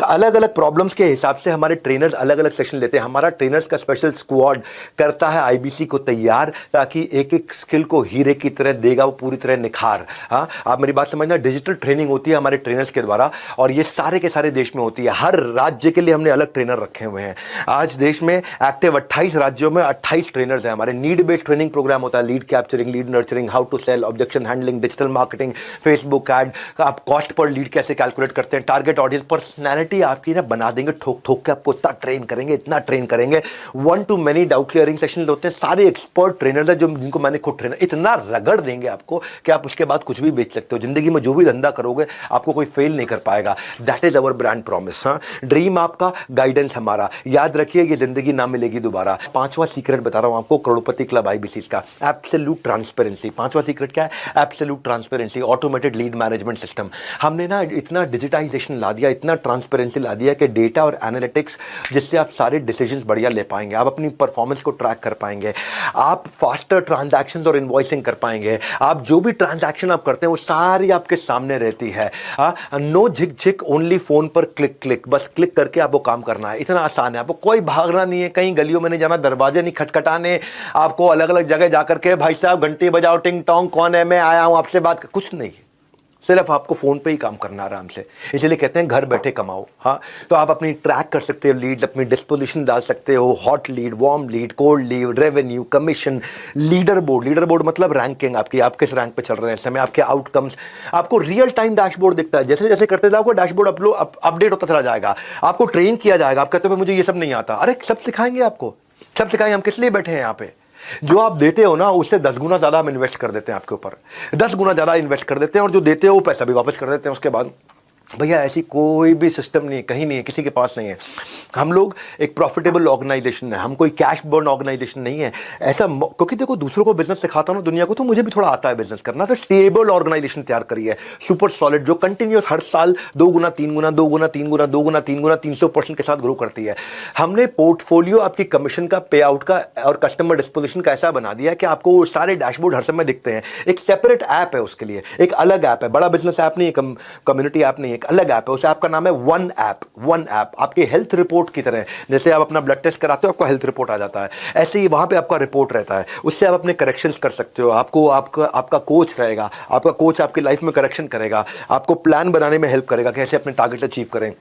Speaker 1: अलग अलग प्रॉब्लम्स के हिसाब से हमारे ट्रेनर्स अलग अलग सेशन लेते हैं। हमारा ट्रेनर्स का स्पेशल स्क्वाड करता है आईबीसी को तैयार, ताकि एक एक स्किल को हीरे की तरह देगा वो पूरी तरह निखार। हाँ, आप मेरी बात समझना, डिजिटल ट्रेनिंग होती है हमारे ट्रेनर्स के द्वारा, और ये सारे के सारे देश में होती है। हर राज्य के लिए हमने अलग ट्रेनर रखे हुए हैं। आज देश में एक्टिव 28 राज्यों में 28 ट्रेनर्स हैं हमारे। नीड बेस्ड ट्रेनिंग प्रोग्राम होता है, lead capturing, lead nurturing, how to sell, objection handling, digital marketing, Facebook ad, आप कॉस्ट पर लीड कैसे कैलकुलेट करते हैं, टारगेट ऑडियंस, पर्सनैलिटी आपकी ना बना देंगे, ठोक ठोक के आपको इतना ट्रेन करेंगे, इतना ट्रेन करेंगे। 1 to many doubt clearing session होते हैं, सारे एक्सपर्ट ट्रेनर हैं जो जिनको मैंने खुद ट्रेनर, इतना रगड़ देंगे आपको कि आप उसके बाद कुछ भी बेच सकते हो। जिंदगी में जो भी धंधा करोगे आपको कोई फेल नहीं कर पाएगा। That is our brand promise. हाँ, ड्रीम आपका, गाइडेंस हमारा। याद रखिए ये जिंदगी ना मिलेगी दोबारा। पांचवा सीक्रेट बता रहा हूं आपको करोड़पति क्लब आईबीसी का, एब्सोल्यूट ट्रांसपेरेंसी। पांचवा सीक्रेट क्या है? Absolute transparency, automated lead management system. हमने ना इतना डिजिटाइजेशन ला दिया, इतना ट्रांसपेरेंसी ला दिया कि डेटा और एनालिटिक्स, जिससे आप सारे डिसीजंस बढ़िया ले पाएंगे, आप अपनी परफॉर्मेंस को ट्रैक कर पाएंगे, आप फास्टर ट्रांजैक्शंस और इनवॉइसिंग कर पाएंगे। आप जो भी ट्रांजैक्शन आप करते हैं वो सारी आपके सामने रहती है। नो झिक झिक, ओनली फोन पर क्लिक क्लिक, बस क्लिक करके आपको काम करना है। इतना आसान है, आपको कोई भागना नहीं है, कहीं गलियों में नहीं जाना, दरवाजे नहीं खटखटाने, आपको अलग अलग जगह जाकर के भाई साहब घंटी बजाओ, टिंग टोंग, कौन है, मैं आया हूं आपसे बात, कुछ नहीं। सिर्फ आपको फोन पे ही काम करना आराम से। इसलिए कहते हैं घर बैठे कमाओ। हाँ, तो आप अपनी ट्रैक कर सकते हो लीड, अपनी डिस्पोजिशन डाल सकते हो, hot lead, warm lead, cold lead, revenue, commission, leader board. Leader board मतलब रैंकिंग आपकी, आप किस रैंक पे चल रहे हैं इस समय, आपके आउटकम्स, आपको रियल टाइम डैशबोर्ड दिखता है। जैसे जैसे करते जाओगे डैशबोर्ड अपडेट होता चला जाएगा, आपको ट्रेन किया जाएगा। आप कहते हो मुझे ये सब नहीं आता, अरे सब सिखाएंगे आपको, सब सिखाएंगे। हम किस लिए बैठे हैं यहाँ पे? जो आप देते हो ना उससे 10 गुना ज्यादा हम इन्वेस्ट कर देते हैं आपके ऊपर, 10 गुना ज्यादा इन्वेस्ट कर देते हैं, और जो देते हो वो पैसा भी वापस कर देते हैं उसके बाद। भैया ऐसी कोई भी सिस्टम नहीं है, कहीं नहीं है, किसी के पास नहीं है। हम लोग एक प्रॉफिटेबल ऑर्गेनाइजेशन है, हम कोई कैश बर्न ऑर्गेनाइजेशन नहीं है ऐसा। क्योंकि देखो दूसरों को बिजनेस सिखाता हूं ना दुनिया को, तो मुझे भी थोड़ा आता है बिजनेस करना। तो स्टेबल ऑर्गेनाइजेशन तैयार करी है, सुपर सॉलिड, जो कंटिन्यूस हर साल 2 गुना 3 गुना 2 गुना 3 गुना 2 गुना 3 गुना 300% के साथ ग्रो करती है। हमने पोर्टफोलियो आपकी कमीशन का, पे आउट का और कस्टमर डिस्पोजिशन का ऐसा बना दिया कि आपको सारे डैशबोर्ड हर समय दिखते हैं। एक सेपरेट ऐप है उसके लिए, एक अलग ऐप है, बड़ा बिजनेस ऐप नहीं है, कम्युनिटी ऐप नहीं है, एक अलग ऐप है। उस ऐप का नाम है वन ऐप। वन ऐप आपके हेल्थ रिपोर्ट की तरह, जैसे आप अपना ब्लड टेस्ट कराते हो आपको हेल्थ रिपोर्ट आ जाता है, ऐसे ही वहां पे आपका रिपोर्ट रहता है। उससे आप अपने करेक्शंस कर सकते हो। आपको आपका कोच रहेगा, आपका कोच आपकी लाइफ में करेक्शन करेगा, आपको प्लान बनाने में हेल्प करेगा कैसे अपने टारगेट अचीव करें।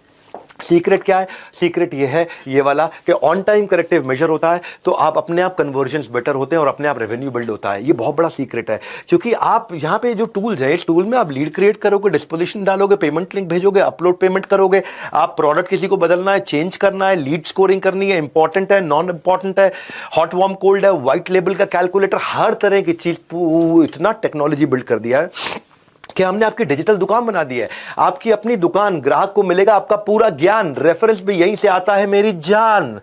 Speaker 1: सीक्रेट क्या है? सीक्रेट ये है, ये वाला कि ऑन टाइम करेक्टिव मेजर होता है तो आप अपने आप कन्वर्जन्स बेटर होते हैं और अपने आप रेवेन्यू बिल्ड होता है। ये बहुत बड़ा सीक्रेट है, क्योंकि आप यहाँ पे जो टूल्स है, इस टूल में आप लीड क्रिएट करोगे, डिस्पोजिशन डालोगे, पेमेंट लिंक भेजोगे, अपलोड पेमेंट करोगे, आप प्रोडक्ट किसी को बदलना है, चेंज करना है, लीड स्कोरिंग करनी है, इंपॉर्टेंट है, नॉन इंपॉर्टेंट है, हॉट वार्म कोल्ड है, व्हाइट लेबल का कैलकुलेटर, हर तरह की चीज इतना टेक्नोलॉजी बिल्ड कर दिया है कि हमने आपकी डिजिटल दुकान बना दी है। आपकी अपनी दुकान, ग्राहक को मिलेगा आपका पूरा ज्ञान, रेफरेंस भी यहीं से आता है मेरी जान।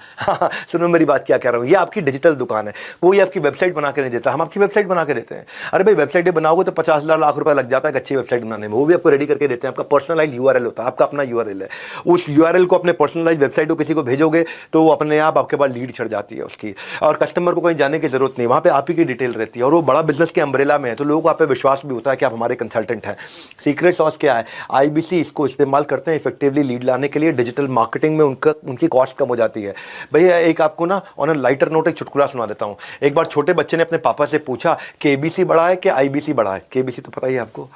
Speaker 1: सुनो मेरी बात क्या कह रहा हूं, ये आपकी डिजिटल दुकान है। कोई आपकी वेबसाइट बना के नहीं देता, हम आपकी वेबसाइट बना के देते हैं। अरे भाई वेबसाइट बनाओगे तो 50,000 लाख रुपए लग जाता है अच्छी वेबसाइट बनाने में, वो भी आपको रेडी करके देते हैं। आपका पर्सनलाइज यूआरएल होता है, आपका अपना यूआरएल है। उस यूआरएल को अपने पर्सनलाइज वेबसाइट को किसी को भेजोगे तो वो अपने आप आपके पास लीड चढ़ जाती है उसकी, और कस्टमर को कहीं जाने की जरूरत नहीं, वहां पे आप ही की डिटेल रहती है, और वो बड़ा बिजनेस के अम्ब्रेला में है, तो लोगों को आप पे विश्वास भी होता है कि आप हमारे कंसल्टेंट हैं। सीक्रेट सॉस क्या है? आईबीसी इसको इस्तेमाल करते हैं इफेक्टिवली लीड लाने के लिए। डिजिटल मार्केटिंग में उनकी कॉस्ट कम हो जाती है। भैया एक आपको ना ऑन अ लाइटर नोट एक चुटकुला सुना देता हूं। एक बार छोटे बच्चे ने अपने पापा से पूछा केबीसी बड़ा है कि आईबीसी बड़ा है? केबीसी तो पता ही है आपको।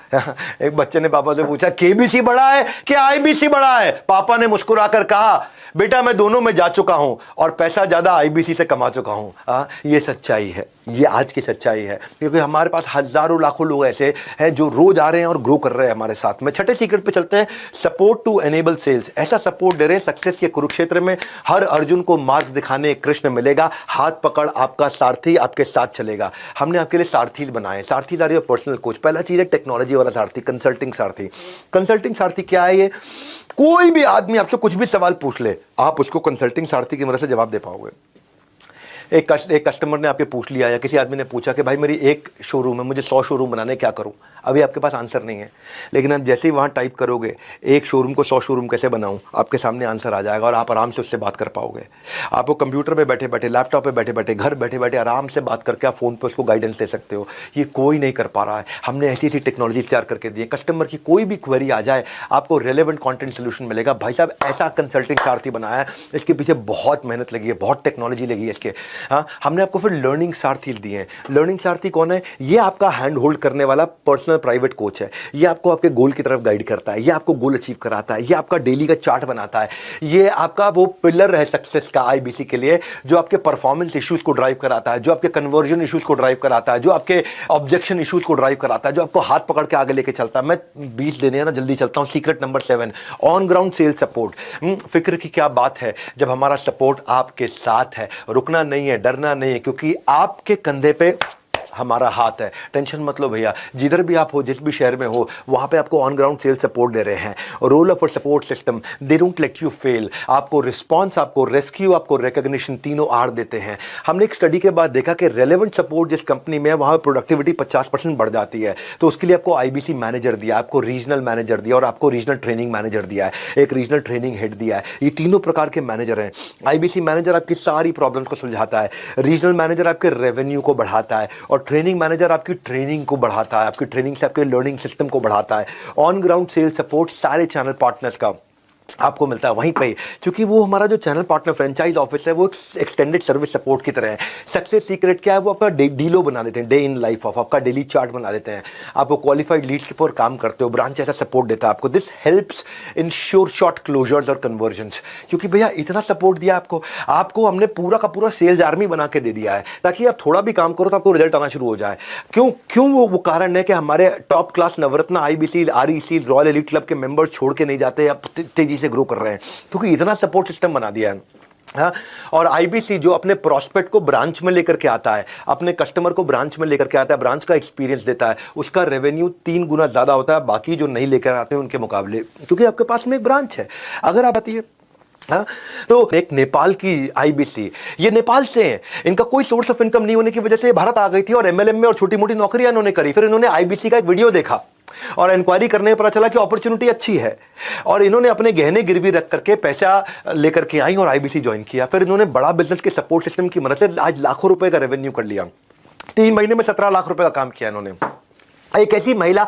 Speaker 1: एक बच्चे ने पापा से पूछा केबीसी बड़ा है कि आईबीसी बड़ा है? पापा ने मुस्कुराकर कहा बेटा मैं दोनों में जा चुका हूं और पैसा ज्यादा आईबीसी से कमा चुका हूं। ये सच्चाई है, ये आज की सच्चाई है, क्योंकि हमारे पास हजारों लाखों लोग ऐसे हैं जो रोज आ रहे हैं और ग्रो कर रहे हैं हमारे साथ में। छठे सीक्रेट पे चलते हैं, सपोर्ट टू एनेबल सेल्स। ऐसा सपोर्ट दे रहे हैं सक्सेस के कुरुक्षेत्र में हर अर्जुन को मार्ग दिखाने कृष्ण मिलेगा, हाथ पकड़ आपका सारथी आपके साथ चलेगा। हमने आपके लिए सारथी बनाए। सारथी आर योर पर्सनल कोच। पहला चीज है टेक्नोलॉजी वाला सारथी, कंसल्टिंग सारथी। कंसल्टिंग सारथी क्या है? ये कोई भी आदमी आपसे कुछ भी सवाल पूछ ले, आप उसको कंसल्टिंग सारथी की मदद से जवाब दे पाओगे। एक कस्टमर ने आपके पूछ लिया या किसी आदमी ने पूछा कि भाई मेरी एक शोरूम है, मुझे 100 शोरूम बनाने, क्या करूं? अभी आपके पास आंसर नहीं है, लेकिन आप जैसे ही वहां टाइप करोगे एक शोरूम को 100 शोरूम कैसे बनाऊं, आपके सामने आंसर आ जाएगा और आप आराम से उससे बात कर पाओगे। आपको कंप्यूटर पे बैठे बैठे, लैपटॉप पे बैठे बैठे, घर बैठे बैठे आराम से बात करके आप फोन पे उसको गाइडेंस दे सकते हो। ये कोई नहीं कर पा रहा है। हमने ऐसी ऐसी टेक्नोलॉजी तैयार करके दी है, कस्टमर की कोई भी क्वेरी आ जाए आपको रेलेवेंट कंटेंट सोल्यूशन मिलेगा। भाई साहब ऐसा कंसल्टिंग सारथी बनाया है, इसके पीछे बहुत मेहनत लगी है, बहुत टेक्नोलॉजी लगी है इसके। हाँ, हमने आपको फिर लर्निंग सारथी दिए हैं। लर्निंग सारथी कौन है? ये आपका हैंड होल्ड करने वाला पर्सनल प्राइवेट कोच है। ये आपको आपके गोल की तरफ गाइड करता है, ये आपको गोल अचीव कराता है, ये आपका डेली का चार्ट बनाता है, ये आपका वो पिलर है सक्सेस का आईबीसी के लिए, जो आपके परफॉर्मेंस इश्यूज को ड्राइव कराता है, जो आपके कन्वर्जन इश्यूज को ड्राइव कराता है, जो आपके ऑब्जेक्शन इश्यूज को ड्राइव कराता है, जो आपको हाथ पकड़ के आगे लेके चलता है। मैं 20 देने हैं ना, जल्दी चलता हूं। Secret number 7, on ground sales support. फिक्र की क्या बात है जब हमारा सपोर्ट आपके साथ है। रुकना नहीं है, डरना नहीं है, क्योंकि आपके कंधे पे हमारा हाथ है। टेंशन मत लो भैया, जिधर भी आप हो, जिस भी शहर में हो, वहां पे आपको ऑन ग्राउंड सेल्स सपोर्ट दे रहे हैं। Role of support system, they don't let you fail. आपको रिस्पांस, आपको रेस्क्यू, आपको रिकॉग्निशन, तीनों आर देते हैं। हमने एक स्टडी के बाद देखा कि रेलेवेंट सपोर्ट जिस कंपनी में है वहां प्रोडक्टिविटी 50% बढ़ जाती है। तो उसके लिए आपको आईबीसी मैनेजर दिया, आपको रीजनल मैनेजर दिया और आपको रीजनल ट्रेनिंग मैनेजर दिया है, एक रीजनल ट्रेनिंग हेड दिया है। ये तीनों प्रकार के मैनेजर हैं। आईबीसी मैनेजर आपकी सारी प्रॉब्लम्स को सुलझाता है, रीजनल मैनेजर आपके रेवेन्यू को बढ़ाता है, और ट्रेनिंग मैनेजर आपकी ट्रेनिंग को बढ़ाता है, आपकी ट्रेनिंग से आपके लर्निंग सिस्टम को बढ़ाता है। ऑन ग्राउंड सेल्स सपोर्ट सारे चैनल पार्टनर्स का आपको मिलता है वहीं पे, क्योंकि वो हमारा जो चैनल पार्टनर फ्रेंचाइज ऑफिस है वो एक्सटेंडेड सर्विस सपोर्ट की तरह है। सक्सेस सीक्रेट क्या है? वो आपका डीलो बना देते हैं, डे इन लाइफ ऑफ, आपका डेली चार्ट बना देते हैं। आपको क्वालिफाइड लीड्स के ऊपर काम करते हो, ब्रांच ऐसा सपोर्ट देता है आपको। This helps ensure short closures और कन्वर्जन्स, क्योंकि भैया इतना सपोर्ट दिया आपको हमने पूरा का पूरा सेल्स आर्मी बना के दे दिया है, ताकि आप थोड़ा भी काम करो तो आपको रिजल्ट आना शुरू हो जाए। क्यों वो कारण है कि हमारे top class Navratna, IBC, REC, royal elite club के मेंबर्स छोड़ के नहीं जाते, आप तेजी से ग्रो कर रहे हैं, क्योंकि इतना सपोर्ट सिस्टम बना दिया है। हाँ, और आईबीसी जो अपने प्रोस्पेक्ट को ब्रांच में लेकर के आता है, अपने कस्टमर को ब्रांच में लेकर के आता है, ब्रांच का एक्सपीरियंस देता है, उसका रेवेन्यू 3 गुना ज्यादा होता है बाकी जो नहीं लेकर आते हैं उनके मुकाबले, क्योंकि आपके पास में एक ब्रांच है। अगर आप आती है हाँ, तो एक नेपाल की आईबीसी, ये नेपाल से है, इनका कोई सोर्स ऑफ इनकम नहीं होने की वजह से भारत आ गई थी और एमएलएम में और छोटी मोटी नौकरियां इन्होंने करी। फिर इन्होंने आईबीसी का एक वीडियो देखा और इंक्वायरी करने पर पता चला कि अपॉर्चुनिटी अच्छी है, और इन्होंने अपने गहने गिरवी रख करके पैसा लेकर के आई और आईबीसी ज्वाइन किया। फिर इन्होंने बड़ा बिजनेस के सपोर्ट सिस्टम की मदद से आज लाखों रुपए का रेवेन्यू कर लिया। 3 महीने में 17 लाख रुपए का काम किया इन्होंने। एक ऐसी महिला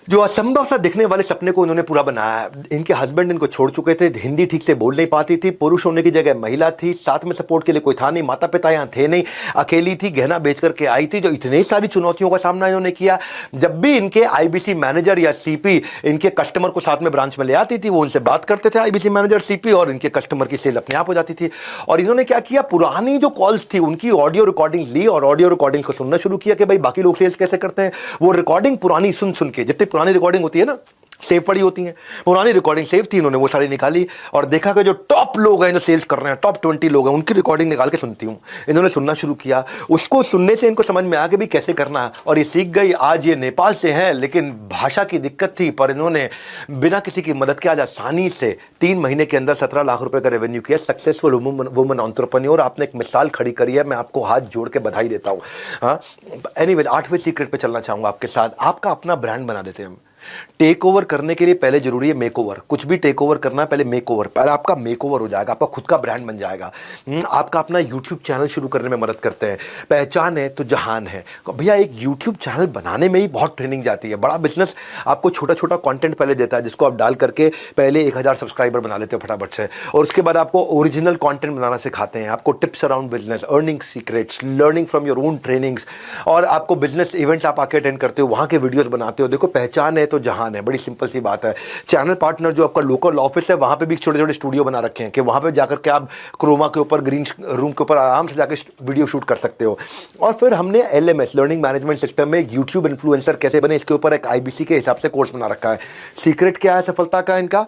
Speaker 1: जो असंभव सा दिखने वाले सपने को उन्होंने पूरा बनाया। इनके हस्बैंड इनको छोड़ चुके थे, हिंदी ठीक से बोल नहीं पाती थी, पुरुष होने की जगह महिला थी, साथ में सपोर्ट के लिए कोई था नहीं, माता पिता यहाँ थे नहीं, अकेली थी, गहना बेच करके आई थी। जो इतनी सारी चुनौतियों का सामना इन्होंने किया, जब भी इनके आईबीसी मैनेजर या सीपी इनके कस्टमर को साथ में ब्रांच में ले आती थी, वो उनसे बात करते थे आईबीसी मैनेजर सीपी, और इनके कस्टमर की सेल अपने आप हो जाती थी। और इन्होंने क्या किया, पुरानी जो कॉल्स थी उनकी ऑडियो रिकॉर्डिंग ली और ऑडियो रिकॉर्डिंग को सुनना शुरू किया कि भाई बाकी लोग सेल्स कैसे करते हैं। वो रिकॉर्डिंग पुरानी सुन सुन के, जितनी पुरानी रिकॉर्डिंग होती है ना, सेव पड़ी होती है, पुरानी रिकॉर्डिंग सेव थी, इन्होंने वो सारी निकाली और देखा कि जो टॉप लोग हैं, जो सेल्स कर रहे हैं, टॉप 20 लोग हैं, उनकी रिकॉर्डिंग निकाल के सुनती हूँ। इन्होंने सुनना शुरू किया, उसको सुनने से इनको समझ में आ गया भी कैसे करना है, और ये सीख गई। आज ये नेपाल से हैं, लेकिन भाषा की दिक्कत थी, पर इन्होंने बिना किसी की मदद के आज आसानी से 3 महीने के अंदर 17 लाख रुपए का रेवेन्यू किया। सक्सेसफुल वुमन एंटरप्रेन्योर, आपने एक मिसाल खड़ी करी है, मैं आपको हाथ जोड़ के बधाई देता हूँ। हाँ, एनीवेज 8वें सीक्रेट पे चलना चाहूंगा आपके साथ। आपका अपना ब्रांड बना देते हैं हम। टेक ओवर करने के लिए पहले जरूरी है मेक ओवर। कुछ भी टेक ओवर करना है, पहले मेक ओवर, पहले आपका मेक ओवर हो जाएगा, आपका खुद का ब्रांड बन जाएगा। आपका अपना यूट्यूब चैनल शुरू करने में मदद करते हैं। पहचान है तो जहान है। भैया एक यूट्यूब चैनल बनाने में ही बहुत ट्रेनिंग जाती है। बड़ा बिजनेस आपको छोटा छोटा कंटेंट पहले देता है, जिसको आप डाल करके पहले 1000 सब्सक्राइबर बना लेते हो फटाफट से, और उसके बाद आपको ओरिजिनल कंटेंट बनाना सिखाते हैं, आपको tips around business, earning secrets, learning from your own trainings, और आपको बिजनेस इवेंट आप आके अटेंड करते हो, वहाँ के वीडियोस बनाते हो। देखो पहचान है तो जहान है, बड़ी सिंपल सी बात है। चैनल पार्टनर जो आपका लोकल ऑफिस है, वहां पे भी छोटे छोटे स्टूडियो बना रखे हैं कि वहां पे जाकर के आप क्रोमा के ऊपर, ग्रीन रूम के ऊपर आराम से जाकर वीडियो शूट कर सकते हो। और फिर हमने LMS, लर्निंग मैनेजमेंट सिस्टम में यूट्यूब इन्फ्लुएंसर कैसे बने, इसके ऊपर एक IBC के हिसाब से कोर्स बना रखा है। सीक्रेट क्या है सफलता का इनका,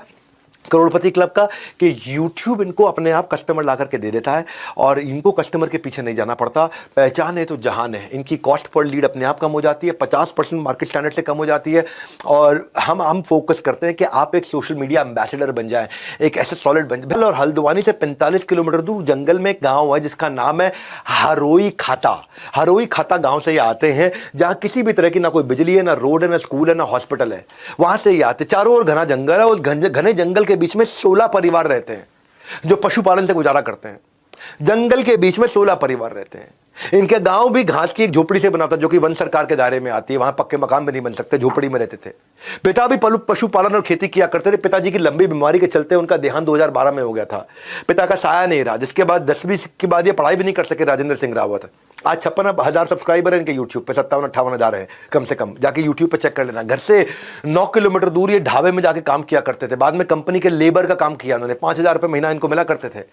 Speaker 1: करोड़पति क्लब का, कि YouTube इनको अपने आप कस्टमर ला करके दे देता है और इनको कस्टमर के पीछे नहीं जाना पड़ता। पहचान है तो जहान है। इनकी कॉस्ट पर लीड अपने आप कम हो जाती है, 50% मार्केट स्टैंडर्ड से कम हो जाती है। और हम फोकस करते हैं कि आप एक सोशल मीडिया एम्बेसडर बन जाएं, एक ऐसे सॉलिड बन जाए। और हल्द्वानी से 45 किलोमीटर दूर जंगल में एक गाँव है जिसका नाम है हरोई खाता। हरोई खाता गाँव से ये आते हैं, जहाँ किसी भी तरह की ना कोई बिजली है, ना रोड है, ना स्कूल है, ना हॉस्पिटल है। वहां से ये आते, चारों ओर घना जंगल है, उस घने जंगल के बीच में 16 परिवार रहते हैं जो पशुपालन से गुजारा करते हैं। जंगल के बीच में 16 परिवार रहते हैं। इनके गांव भी घास की एक झोपड़ी से बना था, जो कि वन सरकार के दायरे में आती है। वहां पक्के मकान भी नहीं बन सकते, झोपड़ी में रहते थे। पिता भी पशुपालन और खेती किया करते थे। पिताजी की लंबी बीमारी के चलते उनका देहांत 2012 में हो गया था। पिता का साया नहीं रहा, जिसके बाद 10वीं के बाद ये पढ़ाई भी नहीं कर सके। राजेंद्र सिंह रावत आज 56,000 सब्सक्राइबर है इनके यूट्यूब पे, 57-58 है कम से कम। जाके यूट्यूब पे चेक कर लेना। घर से 9 किलोमीटर दूर ये ढाबे में जाके काम किया करते थे। बाद में कंपनी के लेबर का काम किया उन्होंने, 5,000 रुपये महीना इनको मिला करते थे।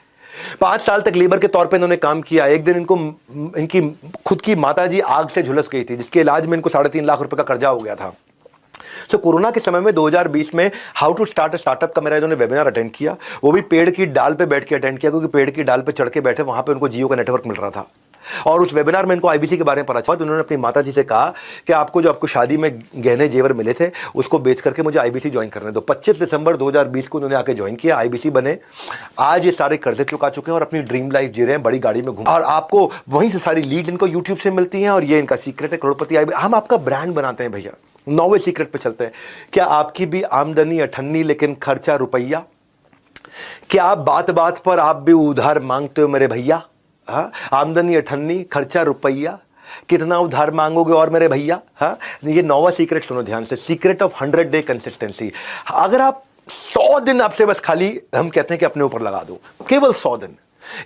Speaker 1: 5 साल तक लेबर के तौर पे इन्होंने काम किया। एक दिन इनको इनकी खुद की माताजी आग से झुलस गई थी, जिसके इलाज में इनको 3.5 लाख रुपए का कर्जा हो गया था। तो कोरोना के समय में 2020 में हाउ टू स्टार्ट स्टार्टअप का मेरा इन्होंने वेबिनार अटेंड किया। वो भी पेड़ की डाल पे बैठ के अटेंड किया, क्योंकि पेड़ की डाल पे चढ़ के बैठे, वहां पे उनको जियो का नेटवर्क मिल रहा था। और उस वेबिनार में इनको IBC के बारे में पता चला। तो उन्होंने अपनी माताजी से कहा कि आपको जो आपको शादी में गहने जेवर मिले थे, उसको बेच करके मुझे IBC ज्वाइन करने दो। 25 दिसंबर 2020 को उन्होंने आके ज्वाइन किया, IBC बने। आज ये सारे कर्जे चुका चुके हैं और अपनी ड्रीम लाइफ जी रहे हैं, बड़ी गाड़ी में घूम। और आपको वहीं से सारी लीड इनको यूट्यूब से मिलती है, और ये इनका सीक्रेट है करोड़पति IBC। हम आपका ब्रांड बनाते हैं भैया। 9वें सीक्रेट पे चलते हैं। क्या आपकी भी आमदनी अठन्नी लेकिन खर्चा रुपया? क्या बात बात पर आप भी उधार मांगते हो मेरे भैया? हाँ, आमदनी अठन्नी, खर्चा रुपया, कितना उधार मांगोगे और मेरे भैया? हाँ, ये 9वां सीक्रेट सुनो ध्यान से, सीक्रेट ऑफ 100 डे कंसिस्टेंसी। अगर आप 100 दिन आपसे बस खाली, हम कहते हैं कि अपने ऊपर लगा दो, केवल 100 दिन।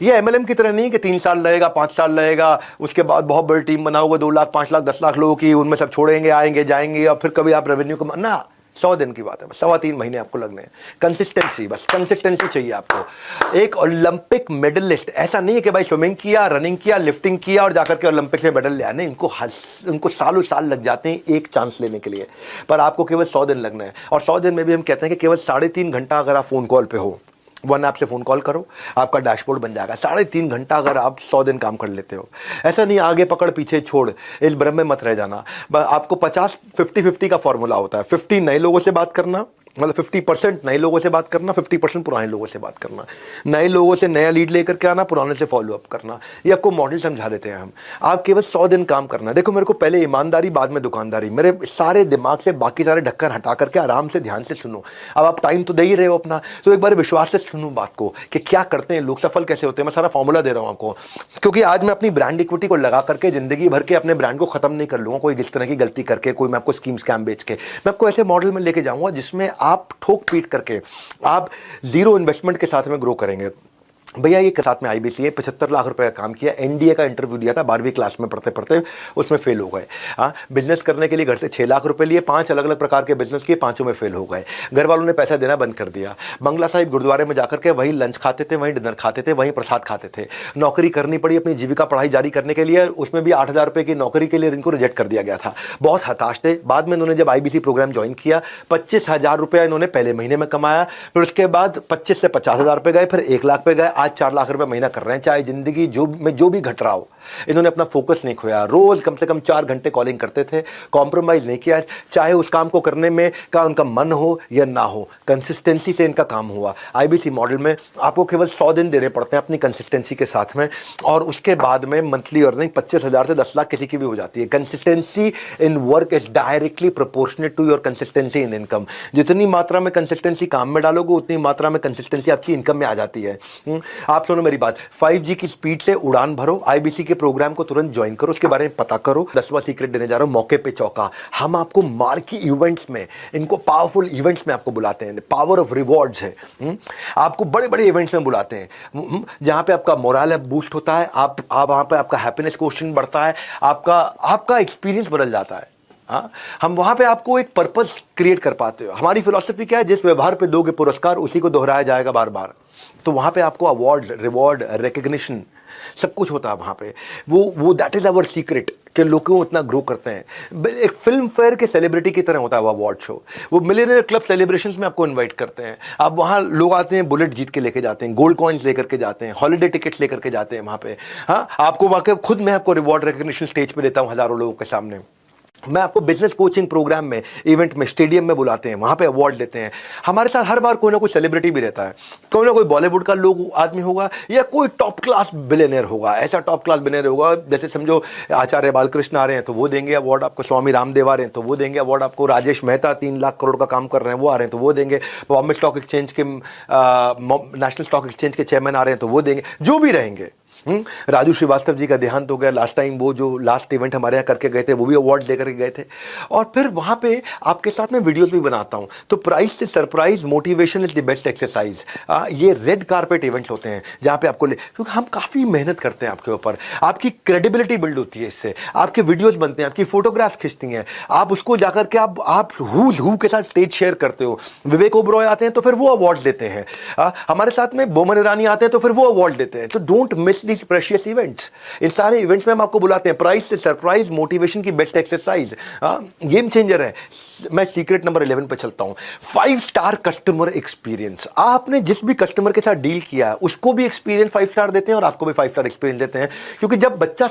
Speaker 1: ये MLM की तरह नहीं कि 3 साल लगेगा, 5 साल लगेगा, उसके बाद बहुत बड़ी टीम बनाओगे, 2 लाख, 5 लाख, 10 लाख लोगों की, उनमें सब छोड़ेंगे, आएंगे, जाएंगे, और फिर कभी आप रेवेन्यू कमा ना। 100 दिन की बात है, बस 3.25 महीने आपको लगने हैं। कंसिस्टेंसी, बस कंसिस्टेंसी चाहिए आपको। एक ओलंपिक मेडलिस्ट ऐसा नहीं है कि भाई स्विमिंग किया, रनिंग किया, लिफ्टिंग किया और जाकर के ओलंपिक में मेडल ले आने। इनको सालों साल लग जाते हैं एक चांस लेने के लिए, पर आपको केवल 100 दिन लगना है। और 100 दिन में भी हम कहते हैं कि केवल 3.5 घंटा अगर आप फोन कॉल पे हो, वन ऐप से फोन कॉल करो, आपका डैशबोर्ड बन जाएगा। 3.5 घंटा अगर आप 100 दिन काम कर लेते हो। ऐसा नहीं आगे पकड़ पीछे छोड़, इस भ्रम में मत रह जाना। आपको 50-50-50 का फॉर्मूला होता है। 50 नए लोगों से बात करना, मतलब 50% नए लोगों से बात करना, 50% पुराने लोगों से बात करना, नए लोगों से नया लीड लेकर के आना, पुराने से फॉलो अप करना। ये आपको मॉडल समझा देते हैं हम। आप केवल 100 दिन काम करना। देखो मेरे को पहले ईमानदारी बाद में दुकानदारी, मेरे सारे दिमाग से बाकी सारे ढक्कन हटा करके आराम से ध्यान से सुनो। अब आप टाइम तो दे ही रहे हो अपना, तो एक बार विश्वास से सुनो बात को कि क्या करते हैं लोग, सफल कैसे होते हैं। मैं सारा फॉर्मूला दे रहा हूं आपको, क्योंकि आज मैं अपनी ब्रांड इक्विटी को लगा करके जिंदगी भर के अपने ब्रांड को खत्म नहीं कर लूंगा कोई इस तरह की गलती करके, कोई मैं आपको स्कीम स्कैम बेच के। मैं आपको ऐसे मॉडल में लेके जाऊंगा जिसमें आप ठोक पीट करके आप जीरो इन्वेस्टमेंट के साथ में ग्रो करेंगे। भैया ये साथ में आईबीसी 75 लाख रुपए का काम किया, एनडीए का इंटरव्यू दिया था 12वीं क्लास में पढ़ते पढ़ते, उसमें फेल हो गए। हाँ, बिजनेस करने के लिए घर से 6 लाख रुपए लिए, 5 अलग अलग प्रकार के बिजनेस किए, 5 में फेल हो गए। घर वालों ने पैसा देना बंद कर दिया। बंगला साहिब गुरुद्वारे में जाकर के वहीं लंच खाते थे, वहीं डिनर खाते थे, वहीं प्रसाद खाते थे। नौकरी करनी पड़ी अपनी जीविका पढ़ाई जारी करने के लिए, उसमें भी 8,000 रुपए की नौकरी के लिए इनको रिजेक्ट कर दिया गया था। बहुत हताश थे। बाद में इन्होंने जब आईबीसी प्रोग्राम ज्वाइन किया, 25,000 रुपया इन्होंने पहले महीने में कमाया, फिर उसके बाद 25 से 50,000 रुपए गए, फिर 1 लाख पे गए, आज 4 लाख रुपए कर रहे हैं। चाहे जिंदगी जो भी घट रहा हो, इन्होंने अपना फोकस नहीं खोया। रोज कम से कम 4 घंटे कॉलिंग करते थे, कॉम्प्रोमाइज नहीं किया, चाहे उस काम को करने में का उनका मन हो या ना हो, कंसिस्टेंसी से इनका काम हुआ। आईबीसी मॉडल में आपको केवल 100 दिन देने पड़ते हैं अपनी कंसिस्टेंसी के साथ में, और उसके बाद में मंथली अर्निंग 25,000 से 10 लाख किसी की भी हो जाती है। Consistency in work is directly proportionate to your consistency in income. जितनी मात्रा में कंसिस्टेंसी काम में डालोगे, उतनी मात्रा में कंसिस्टेंसी आपकी इनकम में आ जाती है। आप सुनो मेरी बात, 5G की स्पीड से उड़ान भरो। आईबीसी के प्रोग्राम को तुरंत ज्वाइन करो, उसके बारे में पता करो। 10वां सीक्रेट देने जा रहा हूं, मौके पे चौका। हम आपको मार्की इवेंट्स में, इनको पावरफुल इवेंट्स में आपको बुलाते हैं, पावर ऑफ रिवॉर्ड्स है। आपको बड़े बड़े इवेंट्स में बुलाते हैं, जहां पे आपका मोरल बूस्ट होता है, आप वहां पे आपका हैप्पीनेस क्वोशिएंट बढ़ता है, आपका एक्सपीरियंस बदल जाता है। हाँ, हम वहां पे आपको एक पर्पस क्रिएट कर पाते हो। हमारी फिलॉसफी क्या है, जिस व्यवहार पे दोगे पुरस्कार, उसी को दोहराया जाएगा बार बार। तो वहां पे आपको अवार्ड, रिवॉर्ड, रिकग्निशन सब कुछ होता है वहां पे। वो दैट इज आवर सीक्रेट कि लोग क्यों इतना ग्रो करते हैं। एक फिल्म फेयर के सेलिब्रिटी की तरह होता है वो अवार्ड शो। वो मिलियनेयर क्लब सेलिब्रेशंस में आपको इनवाइट करते हैं। आप वहां लोग आते हैं, बुलेट जीत के लेके जाते हैं, गोल्ड कॉइन्स लेकर के जाते हैं, हॉलिडे टिकट्स लेकर के जाते हैं वहां पे। हाँ, आपको वाकई खुद मैं आपको रिवॉर्ड रिकग्निशन स्टेज पे देता हूं हजारों लोगों के सामने। मैं आपको बिजनेस कोचिंग प्रोग्राम में, इवेंट में, स्टेडियम में बुलाते हैं, वहां पे अवार्ड देते हैं। हमारे साथ हर बार कोई ना कोई सेलिब्रिटी भी रहता है, कोई ना कोई बॉलीवुड का लोग आदमी होगा या कोई टॉप क्लास बिलियनर होगा। ऐसा टॉप क्लास बिलियनर होगा, जैसे समझो आचार्य बालकृष्ण आ रहे हैं तो वो देंगे अवार्ड आपको, स्वामी रामदेव आ रहे हैं तो वो देंगे अवार्ड आपको, राजेश मेहता 3 लाख करोड़ का काम कर रहे हैं वो आ रहे हैं तो वो देंगे, बॉम्बे स्टॉक एक्सचेंज के नेशनल स्टॉक एक्सचेंज के चेयरमैन आ रहे हैं तो वो देंगे, जो भी रहेंगे। राजू श्रीवास्तव जी का देहांत हो गया लास्ट टाइम, वो जो लास्ट इवेंट हमारे यहाँ करके गए थे, वो भी अवार्ड लेकर के गए थे। और फिर वहाँ पे आपके साथ में वीडियोस भी बनाता हूँ। तो प्राइज से surprise, motivation is the best exercise. ये रेड कारपेट इवेंट्स होते हैं जहाँ पे आपको क्योंकि हम काफ़ी मेहनत करते हैं आपके ऊपर, आपकी क्रेडिबिलिटी बिल्ड होती है इससे, आपके वीडियोज़ बनते हैं, आपकी फोटोग्राफ खिंचती हैं, आप उसको जाकर के आप हु के साथ स्टेज शेयर करते हो। विवेक ओबरॉय आते हैं तो फिर वो अवार्ड देते हैं, हमारे साथ में बोमन ईरानी आते हैं तो फिर वो अवार्ड देते हैं। तो डोंट मिस प्रेशियस इवेंट्स। इन सारे इवेंट्स में हम आपको बुलाते हैं, प्राइस से सरप्राइज, मोटिवेशन की बेस्ट एक्सरसाइज, गेम चेंजर है। मैं सीक्रेट नंबर 11 पे चलता हूं, 5 स्टार कस्टमर एक्सपीरियंस। आपने जिस भी कस्टमर के साथ डील किया है उसको भी एक्सपीरियंस 5 स्टार देते हैं और आपको भी 5 स्टार एक्सपीरियंस देते हैं। क्योंकि जब बच्चा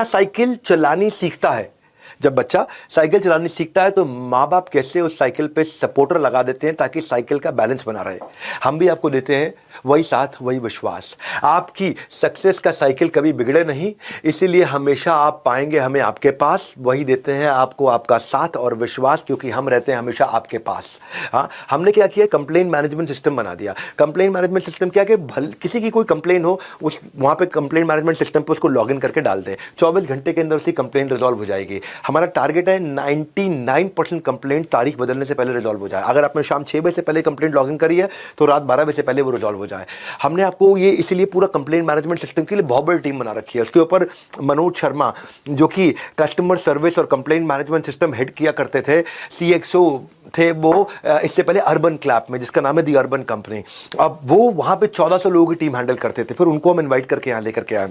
Speaker 1: साइकिल चलानी सीखता है, जब बच्चा साइकिल चलानी सीखता है तो माँ बाप कैसे उस साइकिल पे सपोर्टर लगा देते हैं ताकि साइकिल का बैलेंस बना रहे। हम भी आपको देते हैं वही साथ, वही विश्वास। आपकी सक्सेस का साइकिल कभी बिगड़े नहीं, इसीलिए हमेशा आप पाएंगे हमें आपके पास। वही देते हैं आपको आपका साथ और विश्वास, क्योंकि हम रहते हैं हमेशा आपके पास। हाँ, हमने क्या किया, कंप्लेन मैनेजमेंट सिस्टम बना दिया। कंप्लेन मैनेजमेंट सिस्टम क्या कि किसी की कोई कंप्लेन हो, उस वहाँ पे कंप्लेन मैनेजमेंट सिस्टम पे उसको लॉगिन करके डाल दें, 24 घंटे के अंदर उसकी कंप्लेन रिजॉल्व हो जाएगी। हमारा टारगेट है 99% कंप्लेंट तारीख बदलने से पहले रिजॉल्व हो जाए। अगर आपने शाम 6 बजे से पहले कंप्लेंट लॉगिन करी है तो रात 12 बजे से पहले वो रिजॉल्व हो जाए। हमने आपको ये इसलिए पूरा कंप्लेंट मैनेजमेंट सिस्टम के लिए बहुत बड़ी टीम बना रखी है। उसके ऊपर मनोज शर्मा, जो कि कस्टमर सर्विस और कंप्लेंट मैनेजमेंट सिस्टम हेड किया करते थे, CXO थे वो इससे पहले अर्बन क्लैप में, जिसका नाम है दी अर्बन कंपनी। अब वो वहाँ पे 1400 लोगों की टीम हैंडल करते थे। फिर उनको हम इन्वाइट करके यहाँ लेकर के आए।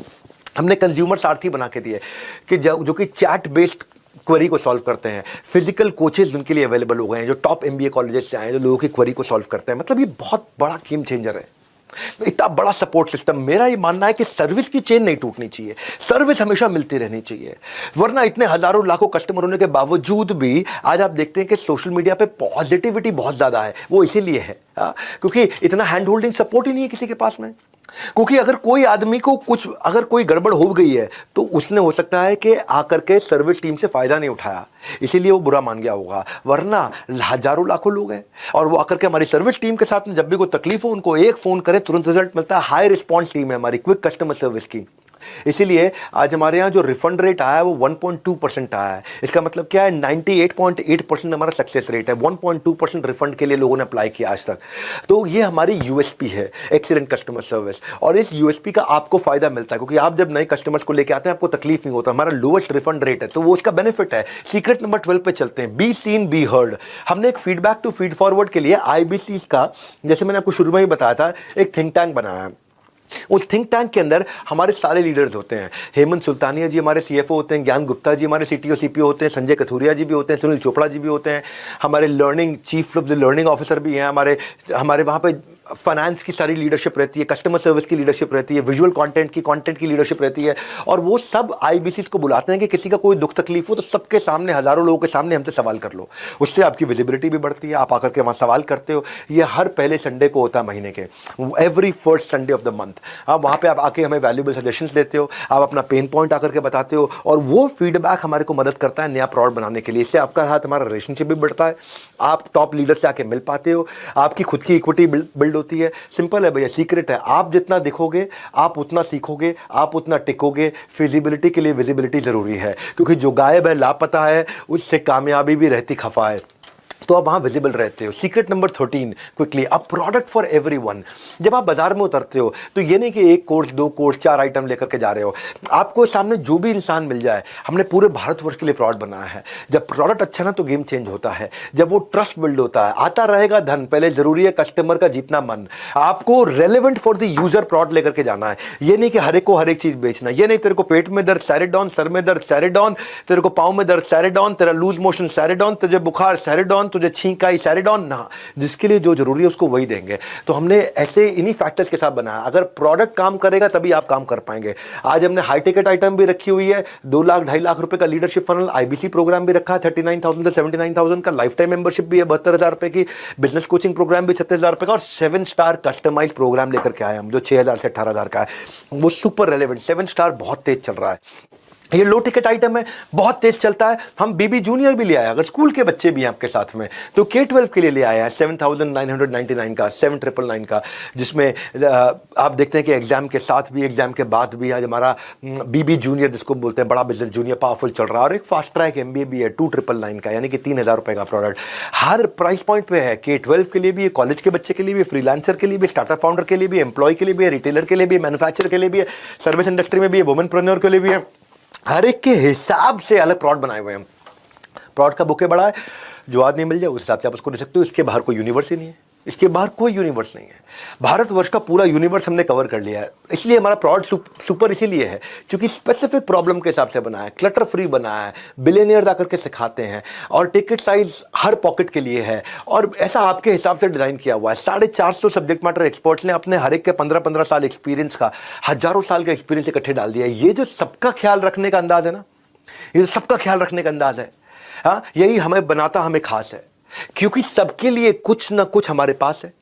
Speaker 1: हमने कंज्यूमर सारथी बना के दिए कि जो कि चैट बेस्ड क्वेरी को सॉल्व करते हैं। फिजिकल कोचेज उनके लिए अवेलेबल हो गए हैं जो टॉप MBA कॉलेजेस से आए हैं, जो लोगों की क्वेरी को सॉल्व करते हैं। मतलब ये बहुत बड़ा गेम चेंजर है। इतना बड़ा सपोर्ट सिस्टम। मेरा ये मानना है कि सर्विस की चेन नहीं टूटनी चाहिए, सर्विस हमेशा मिलती रहनी चाहिए। वरना इतने हजारों लाखों कस्टमर होने के बावजूद भी आज आप देखते हैं कि सोशल मीडिया पे पॉजिटिविटी बहुत ज्यादा है। वो इसीलिए है क्योंकि इतना हैंड होल्डिंग सपोर्ट ही नहीं है किसी के पास में। क्योंकि अगर कोई आदमी को कुछ, अगर कोई गड़बड़ हो गई है तो उसने हो सकता है कि आकर के सर्विस टीम से फायदा नहीं उठाया, इसीलिए वो बुरा मान गया होगा। वरना हजारों लाखों लोग हैं और वो आकर के हमारी सर्विस टीम के साथ में जब भी कोई तकलीफ हो उनको एक फोन करे, तुरंत रिजल्ट मिलता है। हाई रिस्पॉन्स टीम है हमारी, क्विक कस्टमर सर्विस की। इसीलिए आज हमारे यहाँ जो रिफंड रेट आया है वो 1.2% आया है। इसका मतलब क्या है, 98.8% हमारा सक्सेस रेट है। 1.2% रिफंड के लिए लोगों ने अप्लाई किया आज तक। तो ये हमारी यूएसपी है, एक्सीलेंट कस्टमर सर्विस। और इस यूएसपी का आपको फायदा मिलता है क्योंकि आप जब नए कस्टमर्स को लेकर आते हैं आपको तकलीफ नहीं होता। हमारा लोएस्ट रिफंड रेट है तो वो उसका बेनिफिट है। सीक्रेट नंबर 12 पे चलते हैं, बी सीन बी हर्ड। हमने एक फीडबैक टू फीड फॉरवर्ड के लिए आईबीसी का, जैसे मैंने आपको शुरू में ही बताया था, एक थिंक टैंक बनाया है। उस थिंक टैंक के अंदर हमारे सारे लीडर्स होते हैं। हेमंत सुल्तानिया जी हमारे सीएफओ होते हैं, ज्ञान गुप्ता जी हमारे सीटीओ सीपीओ होते हैं, संजय कथुरिया जी भी होते हैं, सुनील चोपड़ा जी भी होते हैं, हमारे learning chief of the learning officer भी हैं, हमारे वहाँ पे फाइनेंस की सारी लीडरशिप रहती है, कस्टमर सर्विस की लीडरशिप रहती है, विजुअल कंटेंट की लीडरशिप रहती है। और वो सब आईबीसी को बुलाते हैं कि किसी का कोई दुख तकलीफ हो तो सबके सामने, हजारों लोगों के सामने हमसे सवाल कर लो। उससे आपकी विजिबिलिटी भी बढ़ती है, आप आकर के वहाँ सवाल करते हो। ये हर पहले संडे को होता है महीने के, every first Sunday off the month. आप वहाँ पे आप आके हमें वैल्यूएबल सजेशंस देते हो, आप अपना पेन पॉइंट आकर के बताते हो और वो फीडबैक हमारे को मदद करता है नया प्रोडक्ट बनाने के लिए। इससे आपका साथ हमारा रिलेशनशिप भी बढ़ता है, आप टॉप लीडर से आके मिल पाते हो, आपकी खुद की इक्विटी बिल्ड होती है। सिंपल है भैया, सीक्रेट है, आप जितना दिखोगे आप उतना सीखोगे, आप उतना टिकोगे। फिजिबिलिटी के लिए विजिबिलिटी जरूरी है क्योंकि जो गायब है, लापता है, उससे कामयाबी भी रहती खफा है। तो आप वहाँ विजिबल रहते हो। Secret number 13 quickly, a product for everyone. जब आप बाजार में उतरते हो तो ये नहीं कि एक कोर्स, दो कोर्स, 4 आइटम लेकर के जा रहे हो। आपको सामने जो भी इंसान मिल जाए, हमने पूरे भारतवर्ष के लिए प्रोडक्ट बनाया है। जब प्रोडक्ट अच्छा ना तो गेम चेंज होता है, जब वो ट्रस्ट बिल्ड होता है, आता रहेगा धन। पहले जरूरी है कस्टमर का जीतना मन। आपको relevant for the user product लेकर के जाना है। ये नहीं कि हर एक को हर एक चीज बेचना। ये नहीं तेरे को पेट में दर्द सैरिडॉन, सर में दर्द सैरिडॉन, तेरे को पाँव में दर्द सैरिडॉन, तेरा लूज मोशन सैरिडॉन, तुझे बुखार सैरिडॉन, तुझे छींक आई सैरिडॉन ना। जिसके लिए जो जरूरी है उसको वही देंगे। तो हमने ऐसे इन्हीं फैक्टर्स के साथ बनाया। अगर प्रोडक्ट काम करेगा तभी आप काम कर पाएंगे। आज हमने हाई टिकट आइटम भी रखी हुई है, 2 लाख 2.5 लाख रुपए का लीडरशिप फनल आईबीसी प्रोग्राम भी रखा है, 39,000 से 79,000 का। लाइफ टाइम मेंबरशिप भी है 72,000 रुपए की, बिजनेस कोचिंग प्रोग्राम भी 36,000 रुपए का, और 7 स्टार कस्टमाइज प्रोग्राम लेकर के आए हम जो 6,000 से 18,000 का है। वो सुपर रेलेवेंट 7 स्टार बहुत तेज चल रहा है। ये लो टिकट आइटम है, बहुत तेज चलता है। हम बीबी जूनियर भी ले आए, अगर स्कूल के बच्चे भी हैं आपके साथ में तो K12 के लिए ले आए हैं 7,999 का, 7,999 का, जिसमें आप देखते हैं कि एग्जाम के साथ भी, एग्जाम के बाद भी आज हमारा बीबी जूनियर जिसको बोलते हैं, बड़ा बिजनेस जूनियर पावरफुल चल रहा है। और एक फास्ट ट्रैक MBA भी है 2,999 का, यानी कि 3,000 रुपए का प्रोडक्ट हर प्राइस पॉइंट पे है। K12 के लिए भी है, कॉलेज के बच्चे के लिए भी, फ्रीलांसर के लिए भी, स्टार्टअप फाउंडर के लिए भी, एम्प्लॉय के लिए भी है, रिटेलर के लिए भी, मैन्युफैक्चर के लिए भी है, सर्विस इंडस्ट्री में भी है, वुमेनप्रेन्योर के लिए भी है। हर एक के हिसाब से अलग प्रोडक्ट बनाए हुए हैं। प्रोडक्ट का बुके बड़ा है, जो आदमी मिल जाए उस हिसाब से आप उसको दे सकते हो। इसके बाहर कोई यूनिवर्स ही नहीं है, इसके बाहर कोई यूनिवर्स नहीं है। भारतवर्ष का पूरा यूनिवर्स हमने कवर कर लिया है। इसलिए हमारा प्रोडक्ट सुपर इसीलिए है क्योंकि स्पेसिफिक प्रॉब्लम के हिसाब से बना है, क्लटर फ्री बना है, बिलियनियर आकर के सिखाते हैं, और टिकट साइज हर पॉकेट के लिए है, और ऐसा आपके हिसाब से डिजाइन किया हुआ है। 450 सब्जेक्ट मैटर एक्सपर्ट्स ने अपने हर एक के 15-15 साल एक्सपीरियंस का, हजारों साल का एक्सपीरियंस इकट्ठे डाल दिया है। ये जो सबका ख्याल रखने का अंदाज है ना, ये सबका ख्याल रखने का अंदाज है, हाँ, यही हमें बनाता हमें खास है। क्योंकि सबके लिए कुछ ना कुछ हमारे पास है,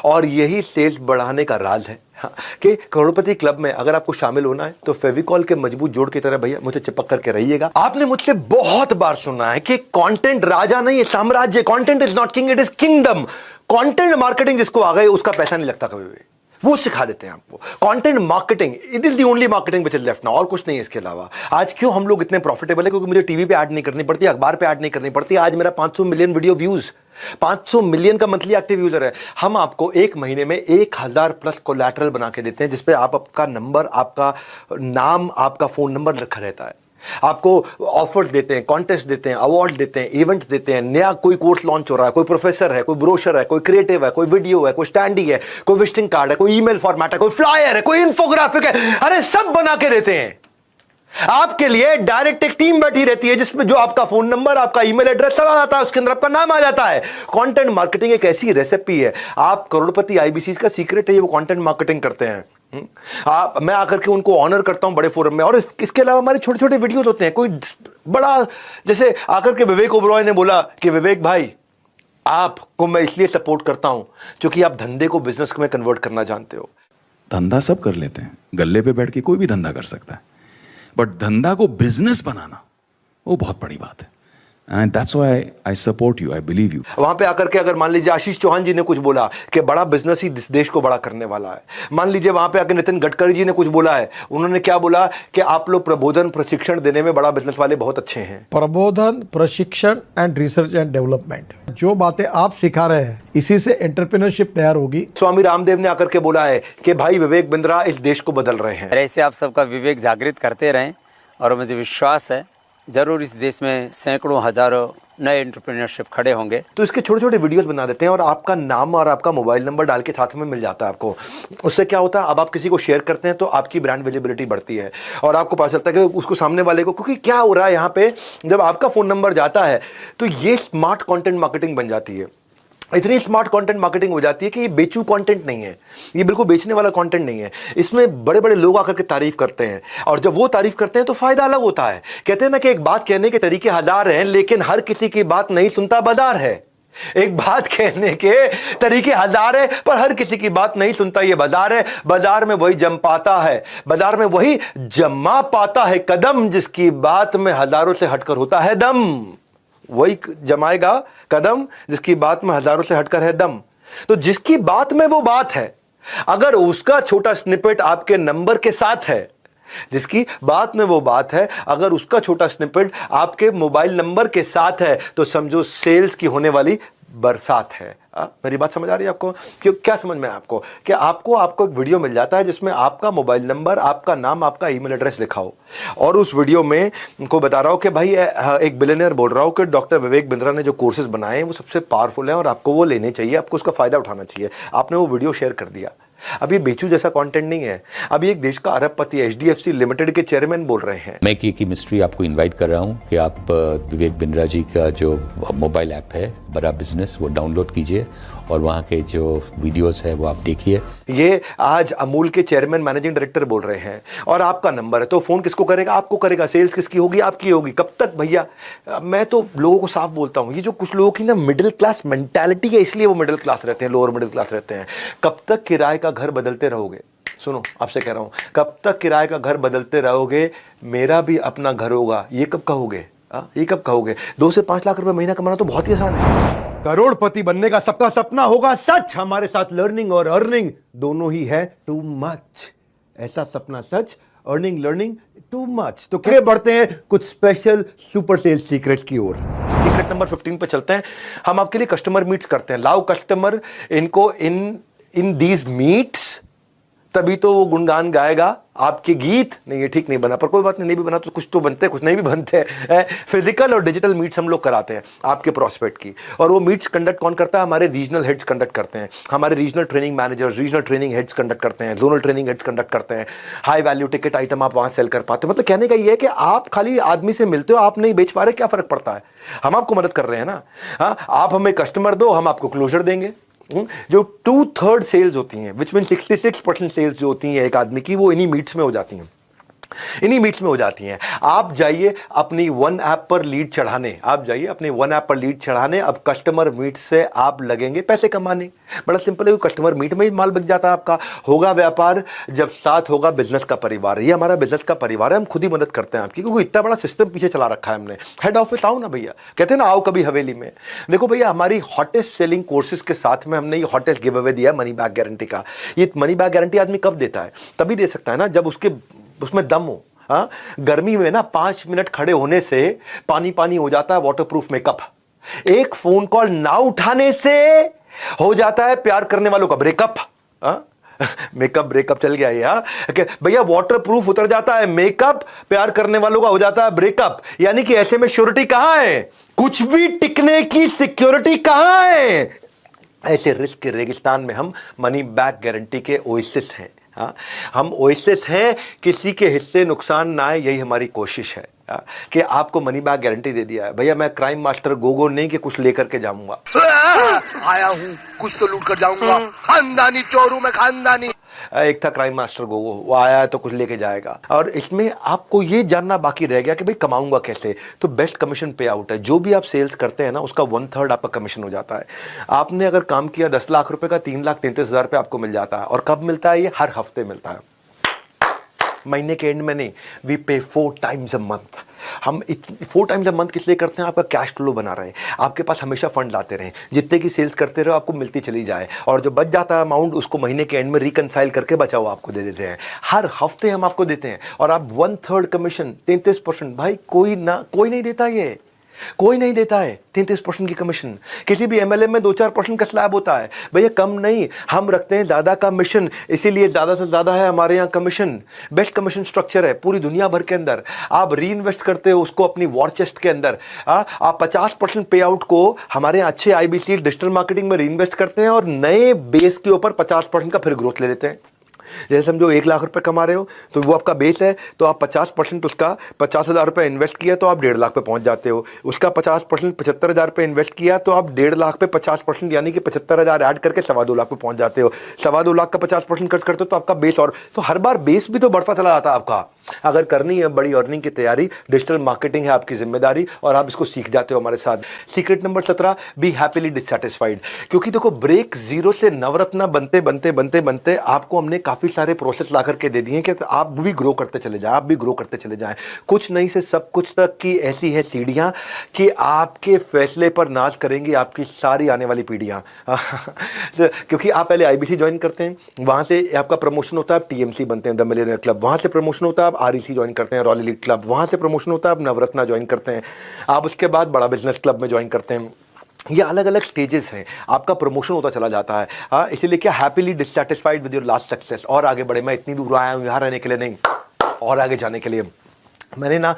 Speaker 1: और यही सेल्स बढ़ाने का राज है। हाँ, कि करोड़पति क्लब में अगर आपको शामिल होना है तो फेविकॉल के मजबूत जोड़ की तरह भैया मुझे चिपक करके रहिएगा। आपने मुझसे बहुत बार सुना है कि कंटेंट राजा नहीं है, साम्राज्य। Content is not king, it is kingdom. Content marketing जिसको आ गए उसका पैसा नहीं लगता कभी भी, वो सिखा देते हैं आपको। Content marketing, it is the only marketing which is left now, और कुछ नहीं है इसके अलावा। आज क्यों हम लोग इतने प्रॉफिटेबल है? क्योंकि मुझे टीवी पे ऐड नहीं करनी पड़ती, अखबार पे ऐड नहीं करनी पड़ती। आज मेरा 500 मिलियन वीडियो व्यूज, 500 मिलियन का मंथली एक्टिव यूजर है। हम आपको एक महीने में 1,000 प्लस कोलैटरल बना के देते हैं, जिसपे आपका नंबर, आपका नाम, आपका फोन नंबर रखा रहता है। आपको ऑफर्स देते हैं, कॉन्टेस्ट देते हैं, अवार्ड देते हैं, इवेंट देते हैं। नया कोई कोर्स लॉन्च हो रहा है, कोई प्रोफेसर है, कोई ब्रोशर है, कोई क्रिएटिव है, कोई वीडियो है, कोई स्टैंडी है, कोई विजिटिंग कार्ड है, कोई ईमेल फॉर्मेट है, कोई फ्लायर है, कोई इन्फोग्राफिक है, अरे सब बना के देते हैं। आपके लिए डायरेक्ट एक टीम बैठी रहती है जिसमें जो आपका फोन नंबर, आपका ईमेल एड्रेस सब आ जाता है, उसके अंदर आपका नाम आ जाता है। कंटेंट मार्केटिंग एक ऐसी रेसिपी है, आप करोड़पति आईबीसी का सीक्रेट है, वो कंटेंट मार्केटिंग करते हैं। मैं आकर के उनको ऑनर करता हूं बड़े फोरम में, और इसके अलावा हमारे छोटे छोटे वीडियोस होते हैं। कोई बड़ा, जैसे आकर के विवेक ओबरॉय ने बोला कि विवेक भाई आपको मैं इसलिए सपोर्ट करता हूं क्योंकि आप धंधे को बिजनेस में कन्वर्ट करना जानते हो।
Speaker 2: धंधा सब कर लेते हैं, गल्ले पे बैठ के कोई भी धंधा कर सकता है, बट धंधा को बिजनेस बनाना वो बहुत बड़ी बात है। And that's why I support you, I believe you.
Speaker 1: वहां पे आकर के अगर मान लीजिए आशीष चौहान जी ने कुछ बोला कि बड़ा बिजनेस ही देश को बड़ा करने वाला है, मान लीजिए वहां पे आकर नितिन गडकरी जी ने कुछ बोला है, उन्होंने क्या बोला कि आप लोग प्रबोधन प्रशिक्षण देने में बड़ा बिजनेस वाले बहुत अच्छे हैं।
Speaker 3: प्रबोधन प्रशिक्षण एंड रिसर्च एंड डेवलपमेंट, जो बातें आप सिखा रहे हैं इसी से एंटरप्रेन्योरशिप तैयार होगी।
Speaker 1: स्वामी रामदेव ने आकर के बोला है कि भाई विवेक बिंद्रा इस देश को बदल रहे हैं।
Speaker 4: ऐसे आप सबका विवेक जागृत करते रहें, और मुझे विश्वास है जरूर इस देश में सैकड़ों हजारों नए एंटरप्रेन्योरशिप खड़े होंगे।
Speaker 1: तो इसके छोटे छोटे वीडियोस बना देते हैं और आपका नाम और आपका मोबाइल नंबर डाल के साथ में मिल जाता है आपको। उससे क्या होता है, अब आप किसी को शेयर करते हैं तो आपकी ब्रांड विजिबिलिटी बढ़ती है और आपको पता चलता है कि उसको सामने वाले को, क्योंकि क्या हो रहा है यहाँ पे, जब आपका फोन नंबर जाता है तो ये स्मार्ट कंटेंट मार्केटिंग बन जाती है। इतनी स्मार्ट कंटेंट मार्केटिंग हो जाती है कि ये बेचू कंटेंट नहीं है, ये बिल्कुल बेचने वाला कंटेंट नहीं है। इसमें बड़े बड़े लोग आकर के तारीफ करते हैं, और जब वो तारीफ करते हैं तो फायदा अलग होता है। कहते हैं ना कि एक बात कहने के तरीके हजार हैं, लेकिन हर किसी की बात नहीं सुनता बाजार है। एक बात कहने के तरीके हजार है पर हर किसी की बात नहीं सुनता ये बाजार है। बाजार में वही जम पाता है, बाजार में वही जमा पाता है कदम, जिसकी बात में हजारों से हटकर होता है दम। वही जमाएगा कदम जिसकी बात में हजारों से हटकर है दम। तो जिसकी बात में वो बात है, अगर उसका छोटा स्निपेट आपके नंबर के साथ है, जिसकी बात में वो बात है, अगर उसका छोटा स्निपेट आपके मोबाइल नंबर के साथ है, तो समझो सेल्स की होने वाली बरसात है। मेरी बात समझ आ रही है आपको? क्यों, क्या समझ में आपको कि आपको एक वीडियो मिल जाता है जिसमें आपका मोबाइल नंबर, आपका नाम, आपका ईमेल एड्रेस लिखा हो, और उस वीडियो में को बता रहा हो कि भाई एक बिलियनियर बोल रहा हो कि डॉक्टर विवेक बिंद्रा ने जो कोर्सेज बनाए हैं वो सबसे पावरफुल हैं और आपको वो लेने चाहिए, आपको उसका फायदा उठाना चाहिए। आपने वो वीडियो शेयर कर दिया। अब ये बेचू जैसा कंटेंट नहीं है, अभी एक देश का अरबपति एचडीएफसी लिमिटेड के चेयरमैन बोल रहे हैं।
Speaker 5: मैं की मिस्ट्री आपको इनवाइट कर रहा हूं कि आप विवेक बिंद्रा जी का जो मोबाइल ऐप है बड़ा बिजनेस, वो डाउनलोड कीजिए और वहाँ के जो वीडियोस है वो आप देखिए।
Speaker 1: ये आज अमूल के चेयरमैन मैनेजिंग डायरेक्टर बोल रहे हैं, और आपका नंबर है, तो फोन किसको करेगा? आपको करेगा। सेल्स किसकी होगी? आपकी होगी। कब तक भैया? मैं तो लोगों को साफ बोलता हूं, ये जो कुछ लोगों की ना मिडिल क्लास मेंटालिटी है, इसलिए वो मिडिल क्लास रहते हैं, लोअर मिडिल क्लास रहते हैं। कब तक किराए का घर बदलते रहोगे? सुनो, आपसे कह रहा हूं, कब तक किराए का घर बदलते रहोगे? मेरा भी अपना घर होगा, ये कब कहोगे? ये कब कहोगे? 2 से 5 लाख रुपए महीना कमाना तो बहुत ही आसान है। करोड़पति बनने का सबका सपना होगा सच। हमारे साथ लर्निंग और अर्निंग दोनों ही है टू मच। ऐसा सपना सच, अर्निंग लर्निंग टू मच। तो क्या बढ़ते हैं कुछ स्पेशल सुपर सेल्स सीक्रेट की ओर। सीक्रेट नंबर 15 पे चलते हैं। हम आपके लिए कस्टमर मीट्स करते हैं। लाओ कस्टमर इनको इन दीज मीट्स, तभी तो वो गुणगान गाएगा आपके गीत। नहीं, ये ठीक नहीं बना, पर कोई बात नहीं, भी बना तो कुछ तो बनते हैं, कुछ नहीं भी बनते हैं। फिजिकल और डिजिटल मीट्स हम लोग कराते हैं आपके प्रोस्पेक्ट की, और वो मीट्स कंडक्ट कौन करता है? हमारे रीजनल हेड्स कंडक्ट करते हैं। हमारे regional training managers, regional training heads conduct करते हैं, जोनल ट्रेनिंग हेड्स कंडक्ट करते हैं। हाई वैल्यू टिकट आइटम आप वहां सेल कर पाते हो। मतलब कहने का ये है कि आप खाली आदमी से मिलते हो, आप नहीं बेच पा रहे, क्या फर्क पड़ता है? हम आपको मदद कर रहे हैं ना। हाँ, आप हमें कस्टमर दो, हम आपको क्लोजर देंगे। जो 2/3 सेल्स होती हैं, विच मीन 66% सेल्स जो होती हैं एक आदमी की, वो इन्हीं मीट्स में हो जाती हैं। इन्हीं मीट्स में हो जाती हैं। आप जाइए अपनी वन ऐप पर लीड चढ़ाने, आप जाइए अपनी वन ऐप पर लीड चढ़ाने। अब कस्टमर मीट से आप लगेंगे पैसे कमाने। बड़ा सिंपल है, कस्टमर मीट में ही माल बिक जाता है आपका। होगा व्यापार जब साथ होगा बिजनेस का परिवार। ये हमारा बिजनेस का परिवार है, हम खुद ही मदद करते हैं आपकी, क्योंकि इतना बड़ा सिस्टम पीछे चला रखा है हमने। हेड ऑफिस आओ ना भैया, कहते हैं ना आओ कभी हवेली में। देखो भैया, हमारी हॉटेस्ट सेलिंग कोर्सेज के साथ में हमने ये हॉटेस्ट गिव अवे दिया मनी बैक गारंटी का। ये मनी बैक गारंटी आदमी कब देता है? तभी दे सकता है ना जब उसमें दम हो। हाँ, गर्मी में ना 5 मिनट खड़े होने से पानी पानी हो जाता है वाटरप्रूफ मेकअप। एक फोन कॉल ना उठाने से हो जाता है प्यार करने वालों का ब्रेकअप। मेकअप ब्रेकअप चल गया ये भैया, वाटरप्रूफ उतर जाता है मेकअप, प्यार करने वालों का हो जाता है ब्रेकअप। यानी कि ऐसे में श्योरिटी कहां है? कुछ भी टिकने की सिक्योरिटी कहां है? ऐसे रिस्क के रेगिस्तान में हम मनी बैक गारंटी के ओएसिस हैं। हाँ, हम ओएसिस हैं, किसी के हिस्से नुकसान ना आए, यही हमारी कोशिश है। कि आपको मनी बैक गारंटी दे दिया है भैया, मैं क्राइम मास्टर गोगो नहीं कि कुछ लेकर के जाऊंगा,
Speaker 6: आया हूँ कुछ तो लूट कर जाऊंगा, खानदानी चोर हूं मैं, खानदानी।
Speaker 1: एक था क्राइम मास्टर गोगो, वो आया है तो कुछ लेके जाएगा। और इसमें आपको ये जानना बाकी रह गया कि भाई कमाऊंगा कैसे, तो बेस्ट कमीशन पे आउट है। जो भी आप सेल्स करते हैं ना, उसका 1/3 आपका कमीशन हो जाता है। आपने अगर काम किया 10 लाख रुपए का, 3,33,000 रुपये आपको मिल जाता है। और कब मिलता है ये? हर हफ्ते मिलता है, महीने के एंड में नहीं। वी पे 4 टाइम्स अ मंथ। हम 4 टाइम्स अ मंथ किस लिए करते हैं? आपका कैश फ्लो बना रहे, आपके पास हमेशा फंड लाते रहें, जितने की सेल्स करते रहो आपको मिलती चली जाए, और जो बच जाता है अमाउंट उसको महीने के एंड में रिकनसाइल करके बचा हुआ आपको दे देते हैं। हर हफ्ते हम आपको देते हैं, और आप 1/3 कमीशन 33%। भाई कोई नहीं देता, ये कोई नहीं देता है 33% की कमीशन। किसी भी एमएलए में 2-4% का स्लैब होता है भैया, कम नहीं। हम रखते हैं ज़्यादा का मिशन, इसीलिए ज़्यादा से ज़्यादा है हमारे यहाँ कमीशन। बेस्ट कमीशन स्ट्रक्चर है पूरी दुनिया भर के अंदर। आप री इन्वेस्ट करते हो उसको अपनी वॉर चेस्ट के अंदर। आप 50% पे आउट को हमारे यहाँ अच्छे आईबीसी डिजिटल मार्केटिंग में री इन्वेस्ट करते हैं, और नए बेस के ऊपर 50% का फिर ग्रोथ ले लेते हैं। जैसे समझो 1 लाख रुपए कमा रहे हो, तो वो आपका बेस है, तो आप 50% उसका 50,000 रुपये इन्वेस्ट किया तो आप 1.5 लाख पे पहुंच जाते हो। उसका 50% 75,000 रुपये इन्वेस्ट किया तो आप 1.5 लाख पे 50% यानी कि 75,000 ऐड करके 2.25 लाख पे पहुंच जाते हो। 2.25 लाख का 50% खर्च करते हो तो आपका बेस, और तो हर बार बेस भी तो बढ़ता चला जाता है आपका। अगर करनी है बड़ी अर्निंग की तैयारी, डिजिटल मार्केटिंग है आपकी जिम्मेदारी, और आप इसको सीख जाते हो हमारे साथ। Secret number 17, B happily dissatisfied. क्योंकि देखो, ब्रेक जीरो से नवरत्न बनते बनते बनते बनते आपको हमने काफी सारे प्रोसेस ला करके दे दिए कि आप भी ग्रो करते चले जाएं, आप भी ग्रो करते चले जाएं। कुछ नहीं से सब कुछ तक की ऐसी है सीढ़ियां कि आपके फैसले पर नाज करेंगी आपकी सारी आने वाली पीढ़ियां। क्योंकि आप पहले आईबीसी ज्वाइन करते हैं, वहां से आपका प्रमोशन होता है, आप टीएमसी बनते हैं, द मिलियनेयर क्लब। वहां से प्रमोशन होता है, आप आरईसी ज्वाइन करते हैं, रॉयल एलीट क्लब। वहां से प्रमोशन होता है, आप नवरत्ना ज्वाइन करते हैं। आप उसके बाद बड़ा बिजनेस क्लब में ज्वाइन करते हैं। ये अलग अलग स्टेजेस हैं, आपका प्रमोशन होता चला जाता है। हाँ, इसीलिए क्या happily dissatisfied with your last success. और आगे बढ़े, मैं इतनी दूर आया हूँ यहाँ रहने के लिए नहीं, और आगे जाने के लिए। मैंने ना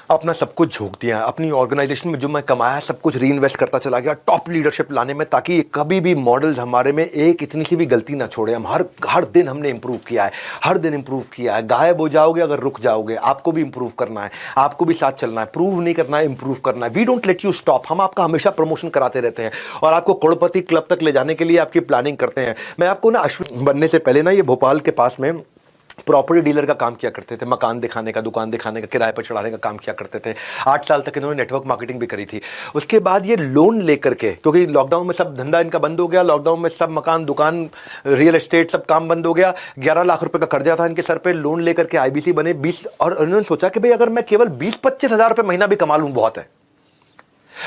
Speaker 1: अपना सब कुछ झोंक दिया, अपनी ऑर्गेनाइजेशन में जो मैं कमाया सब कुछ री इन्वेस्ट करता चला गया टॉप लीडरशिप लाने में, ताकि कभी भी मॉडल्स हमारे में एक इतनी सी भी गलती ना छोड़े। हम हर दिन हमने इंप्रूव किया है, हर दिन इंप्रूव किया है। गायब हो जाओगे अगर रुक जाओगे, आपको भी इंप्रूव करना है, आपको भी साथ चलना है, प्रूव नहीं करना है, इंप्रूव करना है। We don't let you stop. हम आपका हमेशा प्रमोशन कराते रहते हैं, और आपको करोड़पति क्लब तक ले जाने के लिए आपकी प्लानिंग करते हैं। मैं आपको ना अश्विन बनने से पहले ना, ये भोपाल के पास में प्रॉपर्टी डीलर का काम किया करते थे, मकान दिखाने का, दुकान दिखाने का, किराए पर चढ़ाने का काम किया करते थे। 8 साल तक इन्होंने नेटवर्क मार्केटिंग भी करी थी। उसके बाद ये लोन लेकर के, क्योंकि लॉकडाउन में सब धंधा इनका बंद हो गया, लॉकडाउन में सब मकान, दुकान, रियल एस्टेट सब काम बंद हो गया। 11 लाख रुपए का कर्जा था इनके सर पे, लोन लेकर के आईबीसी बने 20। और इन्होंने सोचा कि भाई अगर मैं केवल 20-25 हज़ार रुपये महीना भी कमा लूँ बहुत है।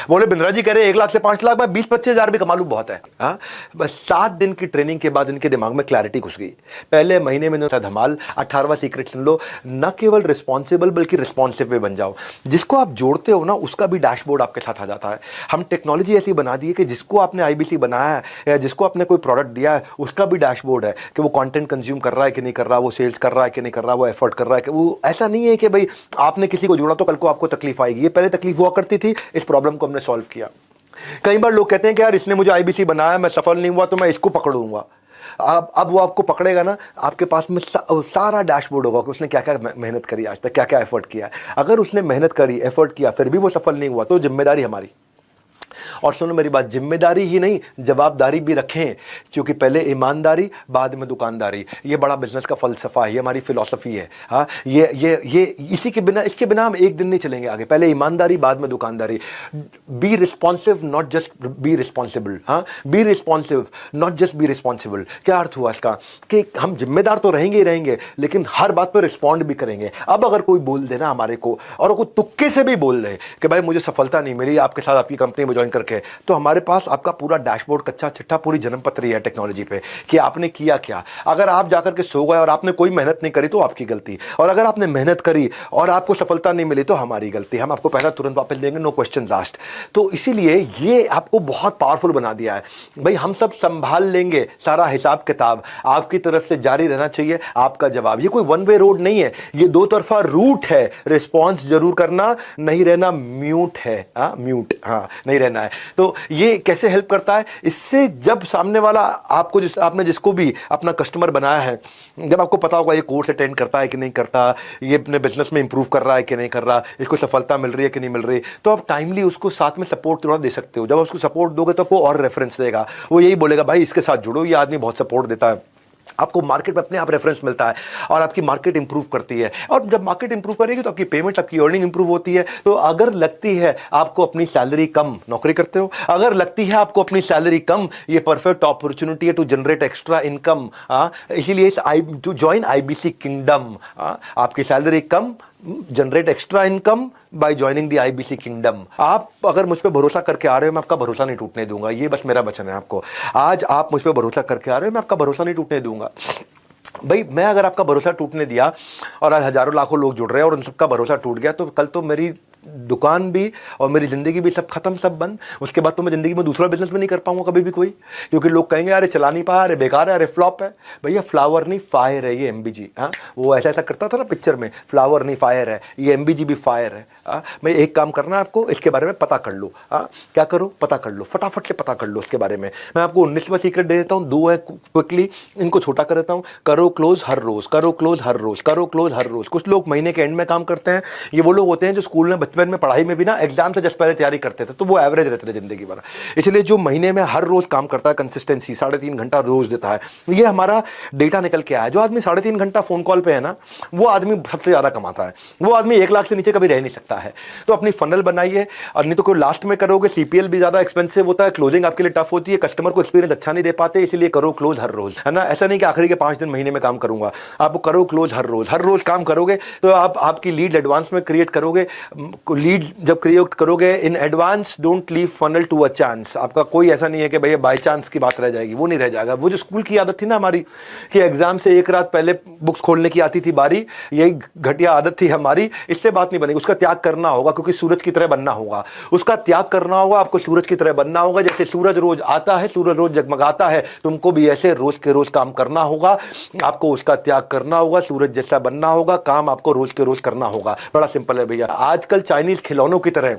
Speaker 1: बोले बिंद्रा जी कह रहे 1 लाख से 5 लाख, मैं 20-25 हज़ार भी कमा लूँ बहुत है। हाँ, बस 7 दिन की ट्रेनिंग के बाद इनके दिमाग में क्लैरिटी घुस गई। पहले महीने में था धमाल। 18वां सीक्रेट सुन लो, न केवल रिस्पॉन्सिबल बल्कि रिस्पॉन्सिव भी बन जाओ। जिसको आप जोड़ते हो ना, उसका भी डैशबोर्ड आपके साथ आ जाता है। हम टेक्नोलॉजी ऐसी बना दी है कि जिसको आपने आईबीसी बनाया है या जिसको आपने कोई प्रोडक्ट दिया है, उसका भी डैशबोर्ड है कि वो कंटेंट कंज्यूम कर रहा है कि नहीं कर रहा, वो सेल्स कर रहा है कि नहीं कर रहा, वो एफर्ट कर रहा है कि वो। ऐसा नहीं है कि भाई आपने किसी को जोड़ा तो कल को आपको तकलीफ आएगी। ये पहले तकलीफ हुआ करती थी, इस प्रॉब्लम को हमने सॉल्व किया। कई बार लोग कहते हैं कि यार इसने मुझे आईबीसी बनाया, मैं सफल नहीं हुआ तो मैं इसको पकड़ूंगा। अब वो आपको पकड़ेगा ना, आपके पास में सारा डैशबोर्ड होगा कि उसने क्या क्या मेहनत करी आज तक, क्या क्या एफर्ट किया है। अगर उसने मेहनत करी, एफर्ट किया, फिर भी वो सफल नहीं हुआ तो जिम्मेदारी हमारी। और सुनो मेरी बात, जिम्मेदारी ही नहीं जवाबदारी भी रखें, क्योंकि पहले ईमानदारी बाद में दुकानदारी। ये बड़ा बिजनेस का फलसफा है, ये हमारी फिलॉसफी है। हाँ, ये इसी के बिना, इसके बिना हम एक दिन नहीं चलेंगे आगे। पहले ईमानदारी बाद में दुकानदारी। Be responsive not just be responsible. हाँ, be responsive not just be responsible. क्या अर्थ हुआ इसका? कि हम जिम्मेदार तो रहेंगे ही रहेंगे, लेकिन हर बात पर रिस्पॉन्ड भी करेंगे। अब अगर कोई बोल दे ना हमारे को, और कोई तुक्के से भी बोल दे कि भाई मुझे सफलता नहीं मिली आपके साथ, आपकी कंपनी में ज्वाइन करके, तो हमारे पास आपका पूरा डैशबोर्ड, कच्चा चिट्ठा, पूरी जन्मपत्री है टेक्नोलॉजी पे कि आपने किया क्या। अगर आप जाकर के सो गए और आपने कोई मेहनत नहीं करी तो आपकी गलती, और अगर आपने मेहनत करी और आपको सफलता नहीं मिली तो हमारी गलती। हम आपको पैसा तुरंत वापस देंगे, नो क्वेश्चन आस्क्ड। तो इसीलिए ये आपको बहुत पावरफुल बना दिया है। भाई हम सब संभाल लेंगे सारा हिसाब किताब, आपकी तरफ से जारी रहना चाहिए आपका जवाब। ये कोई वन वे रोड नहीं है, ये 2 तरफा रूट है। रिस्पॉन्स जरूर करना, नहीं रहना म्यूट है। म्यूट, हाँ, नहीं रहना है। तो ये कैसे हेल्प करता है? इससे जब सामने वाला आपको आपने जिसको भी अपना कस्टमर बनाया है, जब आपको पता होगा ये कोर्स अटेंड करता है कि नहीं करता, ये अपने बिजनेस में इंप्रूव कर रहा है कि नहीं कर रहा, इसको सफलता मिल रही है कि नहीं मिल रही, तो आप टाइमली उसको साथ में सपोर्ट थोड़ा दे सकते हो। जब आप उसको सपोर्ट दोगे तो आपको और रेफरेंस देगा, वो यही बोलेगा भाई इसके साथ जुड़ो, ये आदमी बहुत सपोर्ट देता है। आपको मार्केट में अपने आप रेफरेंस मिलता है और आपकी मार्केट इंप्रूव करती है, और जब मार्केट इंप्रूव करेगी तो आपकी पेमेंट, आपकी अर्निंग इंप्रूव होती है। तो अगर लगती है आपको अपनी सैलरी कम, नौकरी करते हो, अगर लगती है आपको अपनी सैलरी कम, ये परफेक्ट अपॉर्चुनिटी है टू जनरेट एक्स्ट्रा इनकम। इसीलिए टू ज्वाइन आईबीसी किंगडम। आपकी salary come, generate extra income by joining the IBC kingdom. आप अगर मुझ पे भरोसा करके आ रहे हो, मैं आपका भरोसा नहीं टूटने दूंगा, ये बस मेरा वचन है आपको। आज आप मुझ पे भरोसा करके आ रहे हो, मैं आपका भरोसा नहीं टूटने दूंगा। भाई मैं अगर आपका भरोसा टूटने दिया और आज हजारों लाखों लोग जुड़ रहे हैं और उन सबका भरोसा टूट गया, तो कल तो मेरी दुकान भी और मेरी ज़िंदगी भी सब खत्म, सब बंद। उसके बाद तो मैं ज़िंदगी में दूसरा बिजनेस भी नहीं कर पाऊंगा कभी भी कोई, क्योंकि लोग कहेंगे अरे चला नहीं पाया, अरे बेकार है, अरे फ्लॉप है। भैया फ्लावर नहीं फायर है ये एमबीजी। हाँ, वो ऐसा ऐसा करता था ना पिक्चर में, फ्लावर नहीं फायर है, ये एमबीजी भी फायर है। भाई एक काम करना है आपको, इसके बारे में पता कर लो। क्या करो? पता कर लो, फटाफट से पता कर लो इसके बारे में। मैं आपको 19वां सीक्रेट दे देता हूँ, 2 है क्विकली, इनको छोटा कर देता हूँ। करो क्लोज हर रोज, करो क्लोज हर रोज, करो क्लोज हर रोज। कुछ लोग महीने के एंड में काम करते हैं, ये वो लोग होते हैं जो स्कूल में बचपन में पढ़ाई में भी ना एग्जाम से जस्ट पहले तैयारी करते थे, तो वो एवरेज रहते थे जिंदगी भर। इसलिए जो महीने में हर रोज काम करता है, कंसिस्टेंसी 3.5 घंटा रोज देता है, ये हमारा डेटा निकल के आया। जो आदमी 3.5 घंटा फोन कॉल पे है ना, वो आदमी सबसे ज्यादा कमाता है। वो आदमी 1 लाख से नीचे कभी रह नहीं सकता है। तो अपनी फनल बनाइए, और नहीं तो कोई लास्ट में करोगे, सीपीएल भी ज्यादा एक्सपेंसिव होता है, क्लोजिंग आपके लिए टफ होती है, कस्टमर को एक्सपीरियंस अच्छा नहीं दे पाते, इसलिए करो क्लोज हर रोज, है ना। ऐसा नहीं कि आखिरी के 5 दिन महीने में काम करूंगा, आप करो क्लोज हर रोज। हर रोज काम करोगे तो आप आपकी लीड एडवांस में क्रिएट करोगे। लीड जब क्रिएट करोगे in advance, don't leave funnel to a chance. आपका कोई ऐसा नहीं है कि भैया बाय चांस की बात रह जाएगी, वो नहीं रह जाएगा। वो जो स्कूल की आदत थी ना हमारी, कि एग्जाम से 1 रात पहले बुक्स खोलने की आती थी बारी, यही घटिया आदत थी हमारी, इससे बात नहीं बनेगी। उसका त्याग करना होगा, क्योंकि सूरज की तरह बनना होगा, उसका त्याग करना होगा। आपको सूरज की तरह बनना होगा। जैसे सूरज रोज आता है, सूरज रोज जगमगाता है, तुमको भी ऐसे रोज के रोज काम करना होगा। आपको उसका त्याग करना होगा, सूरज जैसा बनना होगा, काम आपको रोज के रोज करना होगा। बड़ा सिंपल है भैया। आजकल चाइनीज खिलौनों की तरह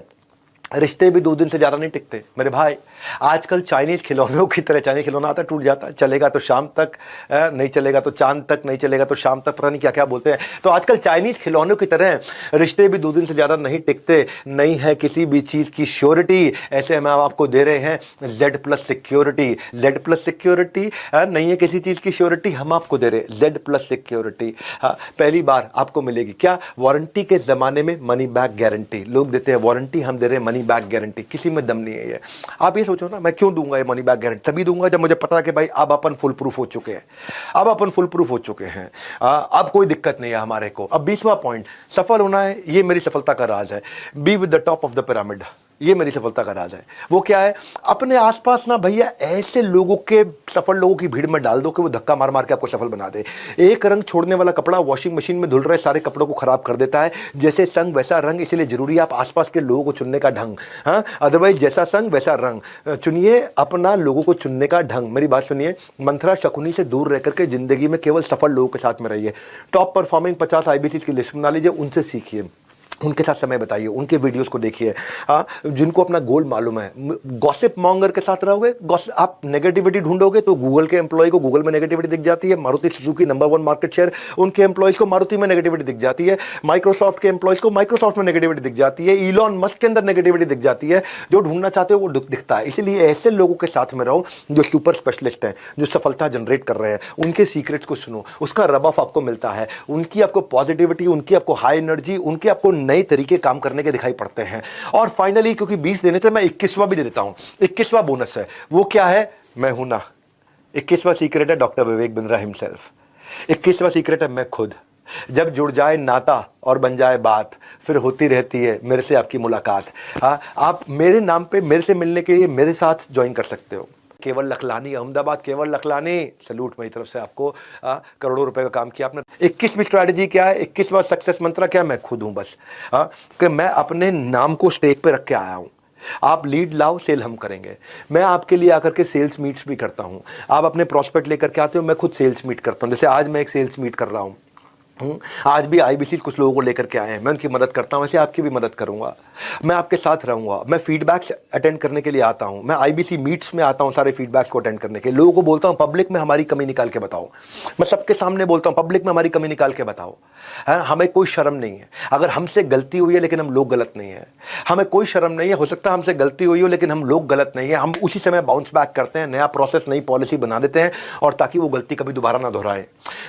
Speaker 1: रिश्ते भी 2 दिन से ज़्यादा नहीं टिकते मेरे भाई। आजकल चाइनीज़ खिलौनों की तरह, चाइनीज़ खिलौना आता टूट जाता है, चलेगा तो शाम तक, नहीं चलेगा तो चांद तक, नहीं चलेगा तो शाम तक, पता नहीं क्या क्या बोलते हैं। तो आजकल चाइनीज़ खिलौनों की तरह रिश्ते भी 2 दिन से ज़्यादा नहीं टिकते। नहीं है किसी भी चीज़ की श्योरिटी, ऐसे हम आपको दे रहे हैं Z+ सिक्योरिटी। Z+ सिक्योरिटी नहीं है किसी चीज़ की श्योरिटी, हम आपको दे रहे हैं Z+ सिक्योरिटी। पहली बार आपको मिलेगी क्या? वारंटी के ज़माने में मनी बैक गारंटी। लोग देते हैं वारंटी, हम दे रहे हैं मनी बैक गारंटी। किसी में दम नहीं है ये। आप ये सोचो ना, मैं क्यों दूंगा ये मनी बैक गारंटी? तभी दूंगा जब मुझे पता है कि भाई अब अपन फुल प्रूफ हो चुके हैं, अब अपन फुल प्रूफ हो चुके हैं, अब कोई दिक्कत नहीं है हमारे को। अब 20वां पॉइंट, सफल होना है, ये मेरी सफलता का राज है। Be with the top of the pyramid, ये मेरी सफलता का राज है। वो क्या है? अपने आसपास ना भैया ऐसे लोगों के, सफल लोगों की भीड़ में डाल दो कि वो धक्का मार मार के आपको सफल बना दे। एक रंग छोड़ने वाला कपड़ा वॉशिंग मशीन में धुल रहे सारे कपड़ों को खराब कर देता है। जैसे संग वैसा रंग, इसीलिए जरूरी है आप आसपास के लोगों को चुनने का ढंग। हाँ, अदरवाइज जैसा संग वैसा रंग। चुनिए अपना लोगों को चुनने का ढंग। मेरी बात सुनिए, मंथरा शकुनी से दूर रह करके जिंदगी में केवल सफल लोगों के साथ में रहिए। टॉप परफॉर्मिंग 50 IBC की लिस्ट बना लीजिए, उनसे सीखिए, उनके साथ समय बताइए, उनके वीडियोस को देखिए। हाँ, जिनको अपना गोल मालूम है। गॉसिप मॉन्गर के साथ रहोगे, आप नेगेटिविटी ढूंढोगे तो गूगल के एम्प्लॉय को गूगल में नेगेटिविटी दिख जाती है। Maruti Suzuki number 1 market share, उनके एम्प्लॉयज को मारुति में नेगेटिविटी दिख जाती है। माइक्रोसॉफ्ट के एम्प्लॉयज को माइक्रोसॉफ्ट में नेगेटिविटी दिख जाती है। इलॉन मस्क के अंदर नेगेटिविटी दिख जाती है। जो ढूंढना चाहते हो वो दिखता है। इसलिए ऐसे लोगों के साथ में रहो जो सुपर स्पेशलिस्ट हैं, जो सफलता जनरेट कर रहे हैं। उनके सीक्रेट्स को सुनो, उसका रब ऑफ आपको मिलता है। उनकी आपको पॉजिटिविटी, उनकी आपको हाई एनर्जी, उनके आपको नए तरीके काम करने के दिखाई पड़ते हैं। और फाइनली, क्योंकि 20 देने थे, मैं 21वां भी दे देता हूं। 21वां बोनस है। वो क्या है? मैं हूं ना। 21वां सीक्रेट है doctor Vivek Bindra himself. 21वां secret है मैं खुद। जब जुड़ जाए नाता और बन जाए बात, फिर होती रहती है मेरे से आपकी मुलाकात। हाँ, आप मेरे नाम पे मेरे से मिलने के लिए मेरे साथ ज्वाइन कर सकते हो। केवल लखलानी, अहमदाबाद केवल लखलानी, सैल्यूट मेरी तरफ से आपको। करोड़ों रुपए का काम किया आपने। 21वीं स्ट्रैटेजी क्या है? 21वां सक्सेस मंत्र क्या है? मैं खुद हूं बस। कि मैं अपने नाम को स्टेक पे रख के आया हूं। आप लीड लाओ, सेल हम करेंगे। मैं आपके लिए आकर के सेल्स मीट्स भी करता हूं। आप अपने प्रॉस्पेक्ट लेकर के आते हो, मैं खुद सेल्स मीट करता हूं। जैसे आज मैं एक सेल्स मीट कर रहा हूं। आज भी आईबीसी कुछ लोगों को लेकर के आए हैं, मैं उनकी मदद करता हूं, वैसे आपकी भी मदद करूंगा, मैं आपके साथ रहूंगा, मैं फीडबैक्स अटेंड करने के लिए आता हूं, मैं आईबीसी मीट्स में आता हूं सारे फीडबैक्स को अटेंड करने के, लोगों को बोलता हूं पब्लिक में हमारी कमी निकाल के बताओ, मैं सबके सामने बोलता हूं पब्लिक में हमारी कमी निकाल के बताओ, है हमें कोई शर्म नहीं है, अगर हमसे गलती हुई है लेकिन हम लोग गलत नहीं है, हमें कोई शर्म नहीं है, हो सकता है हमसे गलती हुई हो लेकिन हम लोग गलत नहीं है, हम उसी समय बाउंस बैक करते हैं, नया प्रोसेस नई पॉलिसी बना देते हैं, और ताकि वो गलती कभी दोबारा ना दोहराएं।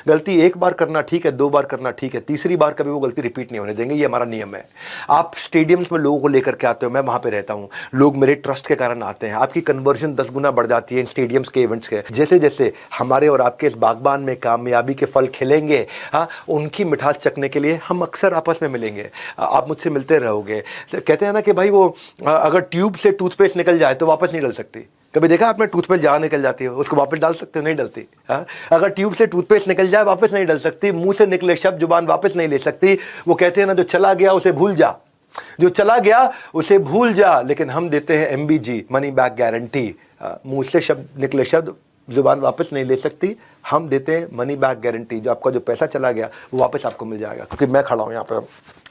Speaker 1: गलती एक बार करना ठीक है, 2 बार करना ठीक है, तीसरी बार कभी वो गलती रिपीट नहीं होने देंगे, ये हमारा नियम है। आप स्टेडियम्स में लोगों को लेकर के आते हो, मैं वहां पे रहता हूं, लोग मेरे ट्रस्ट के कारण आते हैं, आपकी कन्वर्जन 10 गुना बढ़ जाती है इन स्टेडियम्स के इवेंट्स के। जैसे जैसे हमारे और आपके इस बागबान में कामयाबी के फल खिलेंगे, हाँ, उनकी मिठास चखने के लिए हम अक्सर आपस में मिलेंगे, आप मुझसे मिलते रहोगे। कहते हैं ना कि भाई वो अगर ट्यूब से टूथपेस्ट निकल जाए तो वापस नहीं डल सकती। कभी देखा आपने टूथपेस्ट जहाँ निकल जाती है उसको वापस डाल सकते हो? नहीं डलती। हाँ, अगर ट्यूब से टूथपेस्ट निकल जाए वापस नहीं डल सकती, मुंह से निकले शब्द जुबान वापस नहीं ले सकती। वो कहते हैं ना, जो चला गया उसे भूल जा, जो चला गया उसे भूल जा, लेकिन हम देते हैं MBG, मनी बैक गारंटी। मुंह से शब्द निकले शब्द जुबान वापस नहीं ले सकती, हम देते हैं मनी बैक गारंटी, जो आपका जो पैसा चला गया वो वापस आपको मिल जाएगा। क्योंकि मैं खड़ा हूँ यहाँ पे,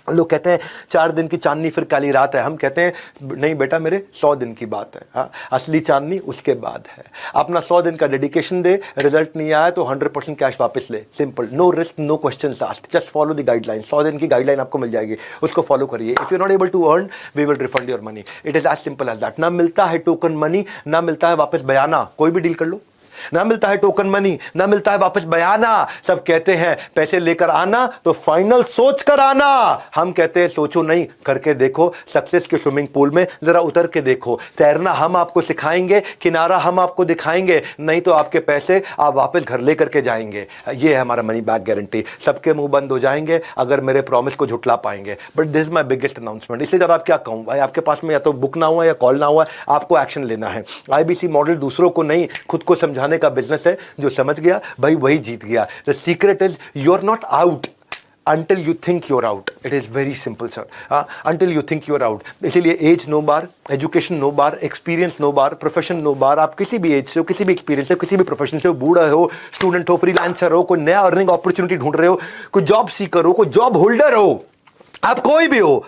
Speaker 1: लोग कहते हैं 4 दिन की चांदनी फिर काली रात है, हम कहते हैं नहीं बेटा मेरे 100 दिन की बात है। हाँ, असली चांदनी उसके बाद है। अपना 100 दिन का डेडिकेशन दे, रिजल्ट नहीं आया तो 100% कैश वापस ले, simple, no risk no question asked, just follow the guideline. 100 दिन की गाइडलाइन आपको मिल जाएगी, उसको फॉलो करिए। If you not able to earn we will refund your money, it is as simple as that. ना मिलता है टोकन मनी, ना मिलता है वापस बयाना, कोई भी डील कर लो, ना मिलता है टोकन मनी, ना मिलता है वापस बयाना। सब कहते हैं पैसे लेकर आना तो फाइनल सोच कर आना, हम कहते हैं सोचो नहीं, करके देखो। सक्सेस के स्विमिंग पूल में जरा उतर के देखो, तैरना हम आपको सिखाएंगे, किनारा हम आपको दिखाएंगे, नहीं तो आपके पैसे आप वापस घर लेकर के जाएंगे। ये है हमारा मनी बैक गारंटी। सबके मुंह बंद हो जाएंगे अगर मेरे प्रॉमिस को झुटला पाएंगे, but this is my biggest announcement. इसलिए जरा आप क्या कहूं भाई, आपके पास में या तो बुक ना हुआ या कॉल ना हुआ, आपको एक्शन लेना है। आईबीसी मॉडल दूसरों को नहीं, खुद को समझाने का बिजनेस है, जो समझ गया भाई वही जीत गया। The secret is you are not out until you think you're out. It is very simple, sir. Until you think you're out. इसीलिए एज नो बार, एजुकेशन नो बार, एक्सपीरियंस नो बार, प्रोफेशन नो बार। आप किसी भी एज से हो, किसी भी experience से, किसी भी प्रोफेशन से हो, बूढ़ा हो, स्टूडेंट हो, फ्रीलांसर हो, कोई नया अर्निंग अपॉर्चुनिटी ढूंढ रहे हो, कोई जॉब सीकर हो, कोई जॉब होल्डर हो, आप कोई भी हो,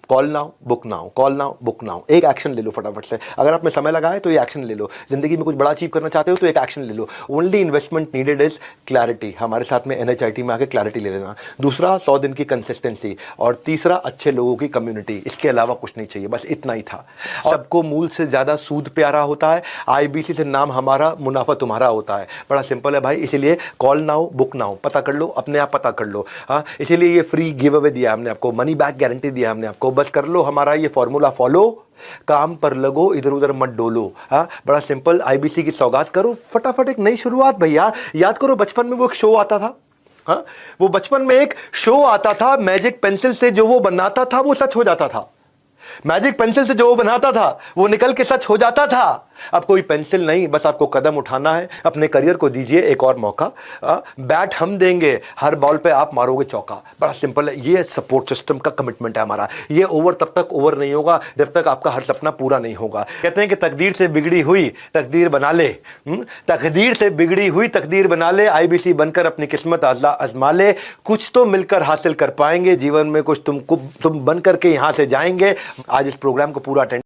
Speaker 1: call now book now, call now book now. एक एक्शन ले लो फटाफट से। अगर आप में समय लगा है तो ये एक्शन ले लो। जिंदगी में कुछ बड़ा अचीव करना चाहते हो तो एक एक्शन ले लो। Only investment needed is clarity. हमारे साथ में NHIT में आके क्लैरिटी ले लेना। दूसरा 100 दिन की कंसिस्टेंसी, और तीसरा अच्छे लोगों की कम्युनिटी। इसके अलावा कुछ नहीं चाहिए, बस इतना ही था। सबको मूल से ज्यादा सूद प्यारा होता है। IBC से नाम हमारा, मुनाफा तुम्हारा होता है। बड़ा सिंपल है भाई, इसीलिए कॉल नाउ बुक नाउ, पता कर लो, अपने आप पता कर लो। हाँ, इसीलिए ये फ्री गिव अवे दिया हमने आपको, मनी बैक गारंटी दिया हमने आपको। बस कर लो हमारा ये फॉर्मूला फॉलो, काम पर लगो, इधर उधर मत डोलो। हाँ, बड़ा सिंपल। IBC की सौगात करो फटाफट, एक नई शुरुआत। भैया याद करो, बचपन में वो एक शो आता था। हाँ, वो बचपन में एक शो आता था, मैजिक पेंसिल से जो वो बनाता था वो सच हो जाता था। मैजिक पेंसिल से जो वो बनाता था वो निकल के सच हो जाता था। अब कोई पेंसिल नहीं, बस आपको कदम उठाना है। अपने करियर को दीजिए एक और मौका। बैट हम देंगे, हर बॉल पे आप मारोगे चौका। बड़ा सिंपल है, ये सपोर्ट सिस्टम का कमिटमेंट है हमारा। ये ओवर तब तक ओवर नहीं होगा जब तक आपका हर सपना पूरा नहीं होगा। कहते हैं कि तकदीर से बिगड़ी हुई तकदीर बना ले, तकदीर से बिगड़ी हुई तकदीर बना ले। IBC बनकर अपनी किस्मत आजमा ले, कुछ तो मिलकर हासिल कर पाएंगे जीवन में, कुछ तुम बन करके यहां से जाएंगे। आज इस प्रोग्राम को पूरा अटेंड